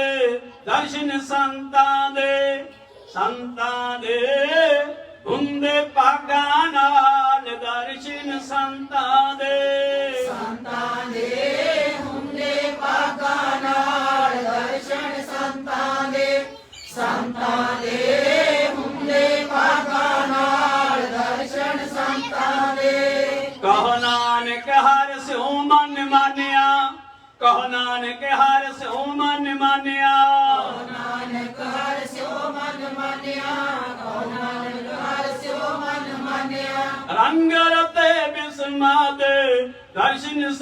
ਦਰਸ਼ਨ ਸੰਤਾਂ ਦੇ ਹੁੰਦੇ ਭਾਗਾਂ ਨਾਲ ਦਰਸ਼ਨ ਸੰਤਾਂ ਦੇ ਸੰਤਾਂ ਦੇ ਹੁੰਦੇ ਭਾਗਾਂ ਨਾਲ ਦਰਸ਼ਨ ਸੰਤਾਂ ਦੇ ਸੰਤਾਂ ਦੇ ਹੁੰਦੇ ਭਾਗਾਂ ਨਾਲ ਦਰਸ਼ਨ ਸੰਤਾਂ ਦੇ ਕਹੋ ਨਾਨਕ ਹਰਿ ਸਿਉ ਮਨ ਮਾਨਿਆ ਕਹੋ ਨਾਨਕ ਹਰਿ ਸਿਉ ਮਨ ਮਾਨਿਆ ਨਾਨਕ ਹਰਿ ਸਿਓ ਮਨ ਮਾਨਿਆ ਕਹੋ ਨਾਨਕ ਹਰਿ ਸਿਓ ਮਨ ਮਾਨਿਆ ਰੰਗ ਰਤੇ ਬਿਸਮਾਦ ਦਰਸ਼ਨ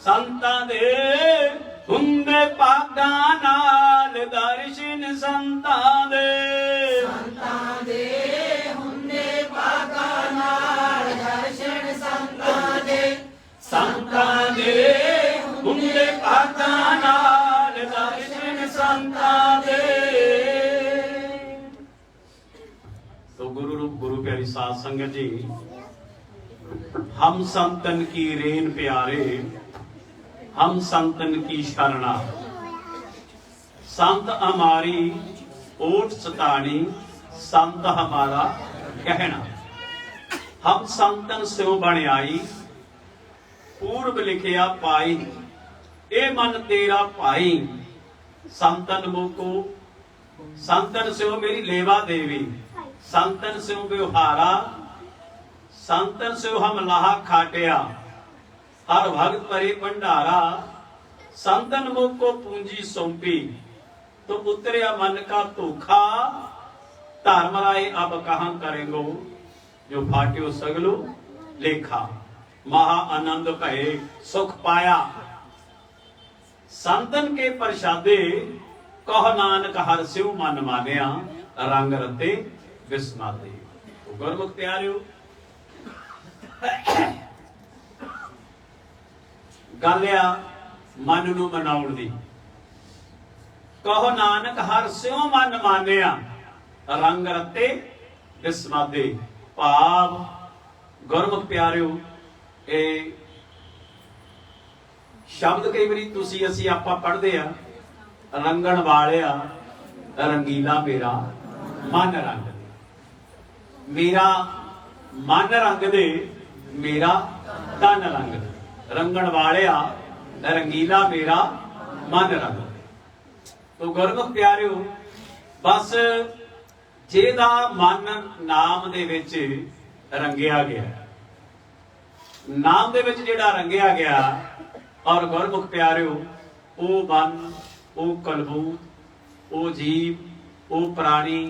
ਸੰਤਾਂ ਦੇ ਹੁੰਦੇ ਭਾਗਾਂ ਨਾਲ ਦਰਸ਼ਨ ਸੰਤਾਂ ਦੇ ਸੰਤਾਂ ਦੇ ਹੁੰਦੇ ਭਾਗਾਂ ਨਾਲ ਦਰਸ਼ਨ ਸੰਤਾਂ ਦੇ ਸੰਤਾਂ ਦੇ ਹੁੰਦੇ ਭਾਗਾਂ ਨਾਲ ਦਰਸ਼ਨ ਸੰਤਾਂ ਦੇ तो गुरु रूप गुरु प्यारी साध संगत जी हम संतन की रेन प्यारे हम संतन की शरणा संत हमारी ओट सतानी संत हमारा कहना हम संतन स्यों बन आई पूर्व लिखिया पाई ए मन तेरा पाई संतन मोको संतन स्यों मेरी लेवा देवी संतन स्यों व्यवहारा संतन स्यों हम लाहा खाटिया हर भगत परे भंडारा संतन मुख को पूंजी सौंपी तो उतरिया मन का धोखा धर्म जाए अब कहाँ करेंगो, जो फाट्यो सगलो लेखा। महा आनंद भये सुख पाया, संतन के प्रसादे कह नानक हर सिउ मन मानिया, रंग रते विस्माते। तो गुरमुख प्यारियो, गल आ मन नूं मनाउण दी। कहो नानक हर सिउ मन मानिया, रंग रते विस्मादे। भाव गुरमुख प्यारियो, ये शब्द कई बारी तुसी असी आपां पढ़दे आ, रंगण वालिया रंगीला मेरा मन रंग दे। मेरा मन रंग दे, मेरा तन रंग दे। रंगण वालिया रंगीला मेरा मन रंग दे। तो गुरमुख प्यारियो, बस जेदा मन नाम दे विच रंगिया गया, नाम दे विच जेड़ा रंगिया गया, और गुरमुख प्यारियो ओ मन, ओ कलबूत, ओ जीव, ओ प्राणी,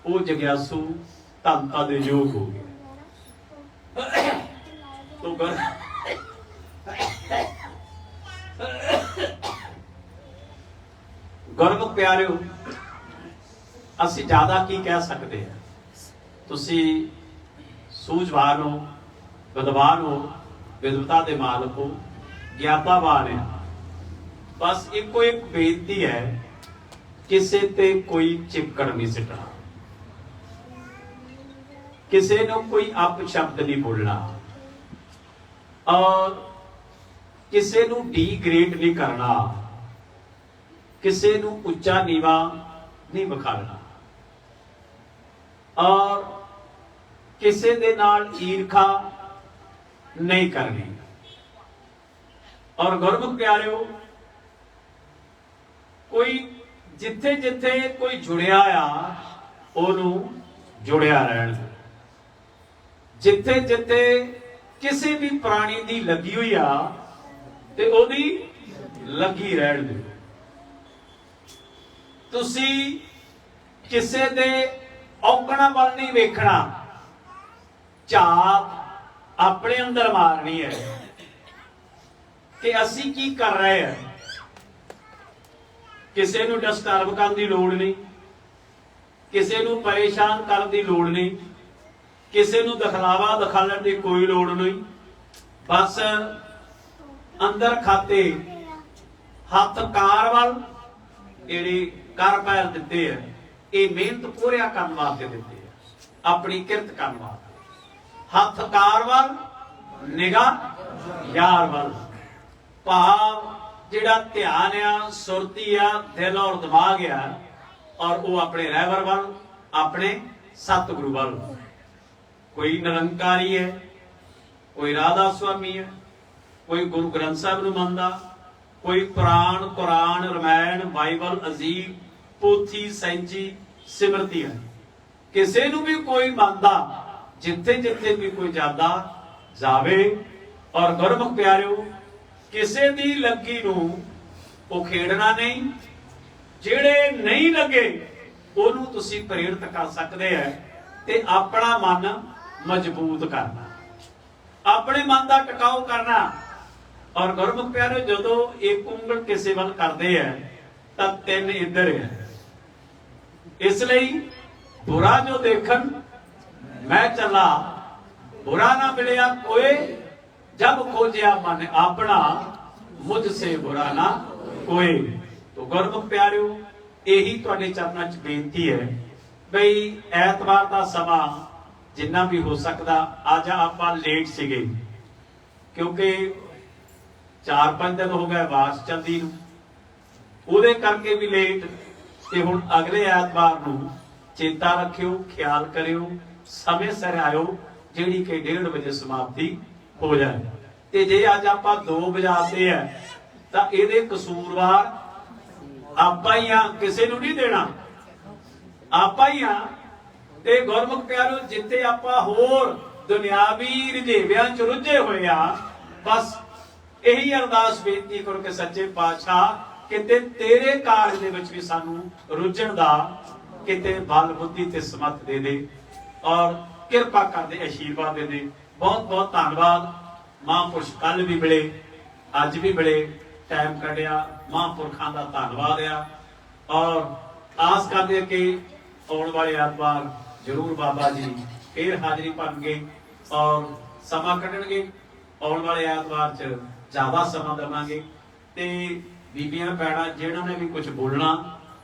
ओ जग्यासू धनता दे योग हो गया। तो गुरमुख प्यारियो, ਅਸੀਂ ਜ਼ਿਆਦਾ ਕੀ ਕਹਿ ਸਕਦੇ ਆ। ਤੁਸੀਂ ਸੂਝਵਾਨ ਹੋ, ਵਿਦਵਾਨ ਹੋ, ਵਿਦਵਤਾ ਦੇ ਮਾਲਕ ਹੋ, ਗਿਆਤਾਵਾਨ ਆ। ਬਸ ਇੱਕੋ ਇੱਕ ਬੇਨਤੀ ਹੈ, ਕਿਸੇ ਤੇ ਕੋਈ ਚਿਪਕੜ ਨਹੀਂ ਸਿੱਟਣਾ, ਕਿਸੇ ਨੂੰ ਕੋਈ ਅਪਸ਼ਬਦ ਨਹੀਂ ਬੋਲਣਾ, ਔਰ ਕਿਸੇ ਨੂੰ ਡੀਗ੍ਰੇਡ ਨਹੀਂ ਕਰਨਾ, ਕਿਸੇ ਨੂੰ ਉੱਚਾ ਨੀਵਾ नहीं विखाड़ना, और किसी दे नाल ईर्खा नहीं करनी। और गुरमुख प्यारियो, कोई जिथे जिथे कोई जुड़िया आ, ओनू जुड़िया रहन। जिथे जिथे किसी भी प्राणी दी लगी हुई आ, ते ओदी लगी रहन दे। तुसी किसे दे औकड़ा वाल नहीं वेखना, झात अपने अंदर मारनी है कि असी की कर रहे हैं। किसे नूं डिस्टर्ब करने की लोड़ नहीं, किसे नूं परेशान करने की लोड़ नहीं, किसे नूं दिखलावा दिखाने की कोई लोड़ नहीं। बस अंदर खाते हथ कार वाल जेड़ी कर पैर दिते है, ये मेहनत पूरा करने वास्ते दिते है, अपनी किरत करने वास्ते। हथ कार वाल, निगाह यार वाल। भाव जिहड़ा ध्यान आ, सुरती आ, दिल और दिमाग आ, और वो अपने रहबर वाल, अपने सतगुरु वाल। कोई निरंकारी है, कोई राधा स्वामी है, कोई गुरु ग्रंथ साहब नूं मनदा, कोई पुराण, कुरान, रामायण, बाइबल, अजीब, पोथी, सैंची, सिमरती है। किसी नूं भी कोई मनदा, जिथे जिथे भी कोई जादा जावे। और गुरमुख प्यारियो, किसी दी लगी नूं उखेड़ना नहीं, जेड़े नहीं लगे ओनू तुसी प्रेरित कर सकते हैं, ते अपना मन मजबूत करना, अपने मन का टिकाऊ करना। और गुरमुख प्यारे, जो एक उंगल किसी वाल करते हैं तो तीन इधर है। इसलिए बुरा जो देखन मैं चला, बुरा ना मिलिया कोई, जब खोजिया मन अपना, मुझसे बुरा ना कोई। तो गुरमुख प्यारियो, यही तुहाडे चरनां च बेनती है बई ऐतवार का समा जिन्ना भी हो सकता। अज आपां लेट सीगे क्योंकि 4-5 दिन हो गए वास चलदी नूं, उहदे करके भी लेट। ते हुण अगले ऐतवार नूं चेता रखियो, ख्याल करियो, समय सिर आयो, जिहड़ी कि 1:30 बजे समाप्ति हो जाए। ते जे अज आपां 2 बजाते हैं तां इहदे कसूरवार आपां ही आ, किसे नूं नहीं देना, आपां ही आ। ते गुरमुख प्यारो, जिथे आपां होर दुनियावी रिझेवियां च रुझे होए आ, बस यही अरदास बेनती करो कि सच्चे पातशाह किते तेरे कारज दे विच भी सानू रुझण दा किते बल बुद्धि ते समर्थ दे दे और किरपा कर दे, आशीर्वाद दे दे। बहुत बहुत धन्यवाद। महापुरुष कल भी मिले, अज भी मिले, टाइम कढ़िया, महापुरखों का धन्यवाद आ। और आस करते कि आने वाले एतवार जरूर बाबा जी फिर हाजिरी भरनगे और समा कढ़णगे। आने वाले एतवार च ज्यादा समा देवांगे ते बीबियां भैणां जिन्होंने भी कुछ बोलना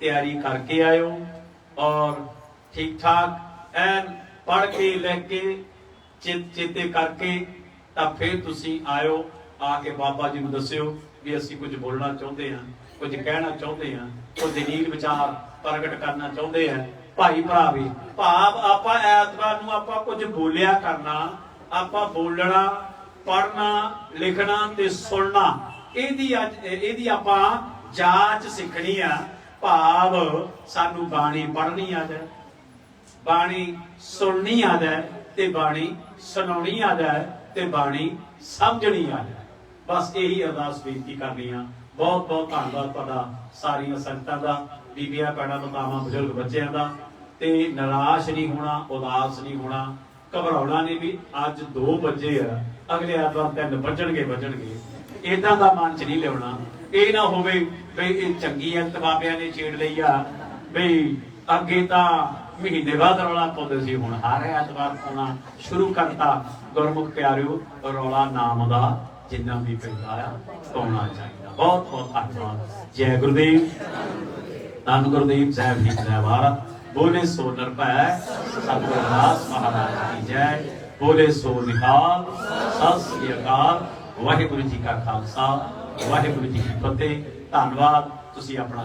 तैयारी करके आयो और ठीक ठाक एन पढ़ के लिख के चेते करके तो फिर तुसी आयो, आके बाबा जी को दस्यो भी असी कुछ बोलना चाहते हैं, कुछ कहना चाहते हैं, कुछ दलील विचार प्रगट करना चाहते हैं। भाई भरा भी भाव आपां ऐतवार नूं आपां कुछ बोलिया करना, आपां बोलना, पढ़ना, लिखना ते सुनना, इहदी आपां जाच सीखनी आ। भाव सानू बाणी पढ़नी आ जाए, बाणी सुननी आ जाए ते बाणी सुनाउणी आ जाए ते बाणी समझनी आ जाए। बस यही अरदास बेनती करनी आ। बहुत बहुत धन्यवाद तुहाडा सारियां संगतां दा, बीबियां भैणां मातावां बजुर्ग बच्चों का। ते निराश नहीं होना, उदास नहीं होना, घबराउणा नहीं भी अज 2 बजे आ, अगले एतवार 3 बजणगे इदां दा मन च नहीं लियाउणा। ये ना होवे भी ये चंगी अंत बाबियां ने छेड़ लई आ भी अगे तां महीने बाद रौला पाउंदे सी, हुण हर एतवार पाउणा शुरू करता। गुरमुख प्यारिओ रौला नाम दा जिन्ना भी पैंदा आ पाउणा चाहिदा। बहुत बहुत धन्यवाद। जय गुरुदेव, धन गुरुदेव, जय भीम, जय भारत। बोले सो निरभै सतगुरु रविदास महाराज की जय। बोले सो निहाल, सत श्री अकाल। वाहिगुरु जी का खालसा, वाहिगुरु जी की फतेह। धन्यवाद। तुसीं अपना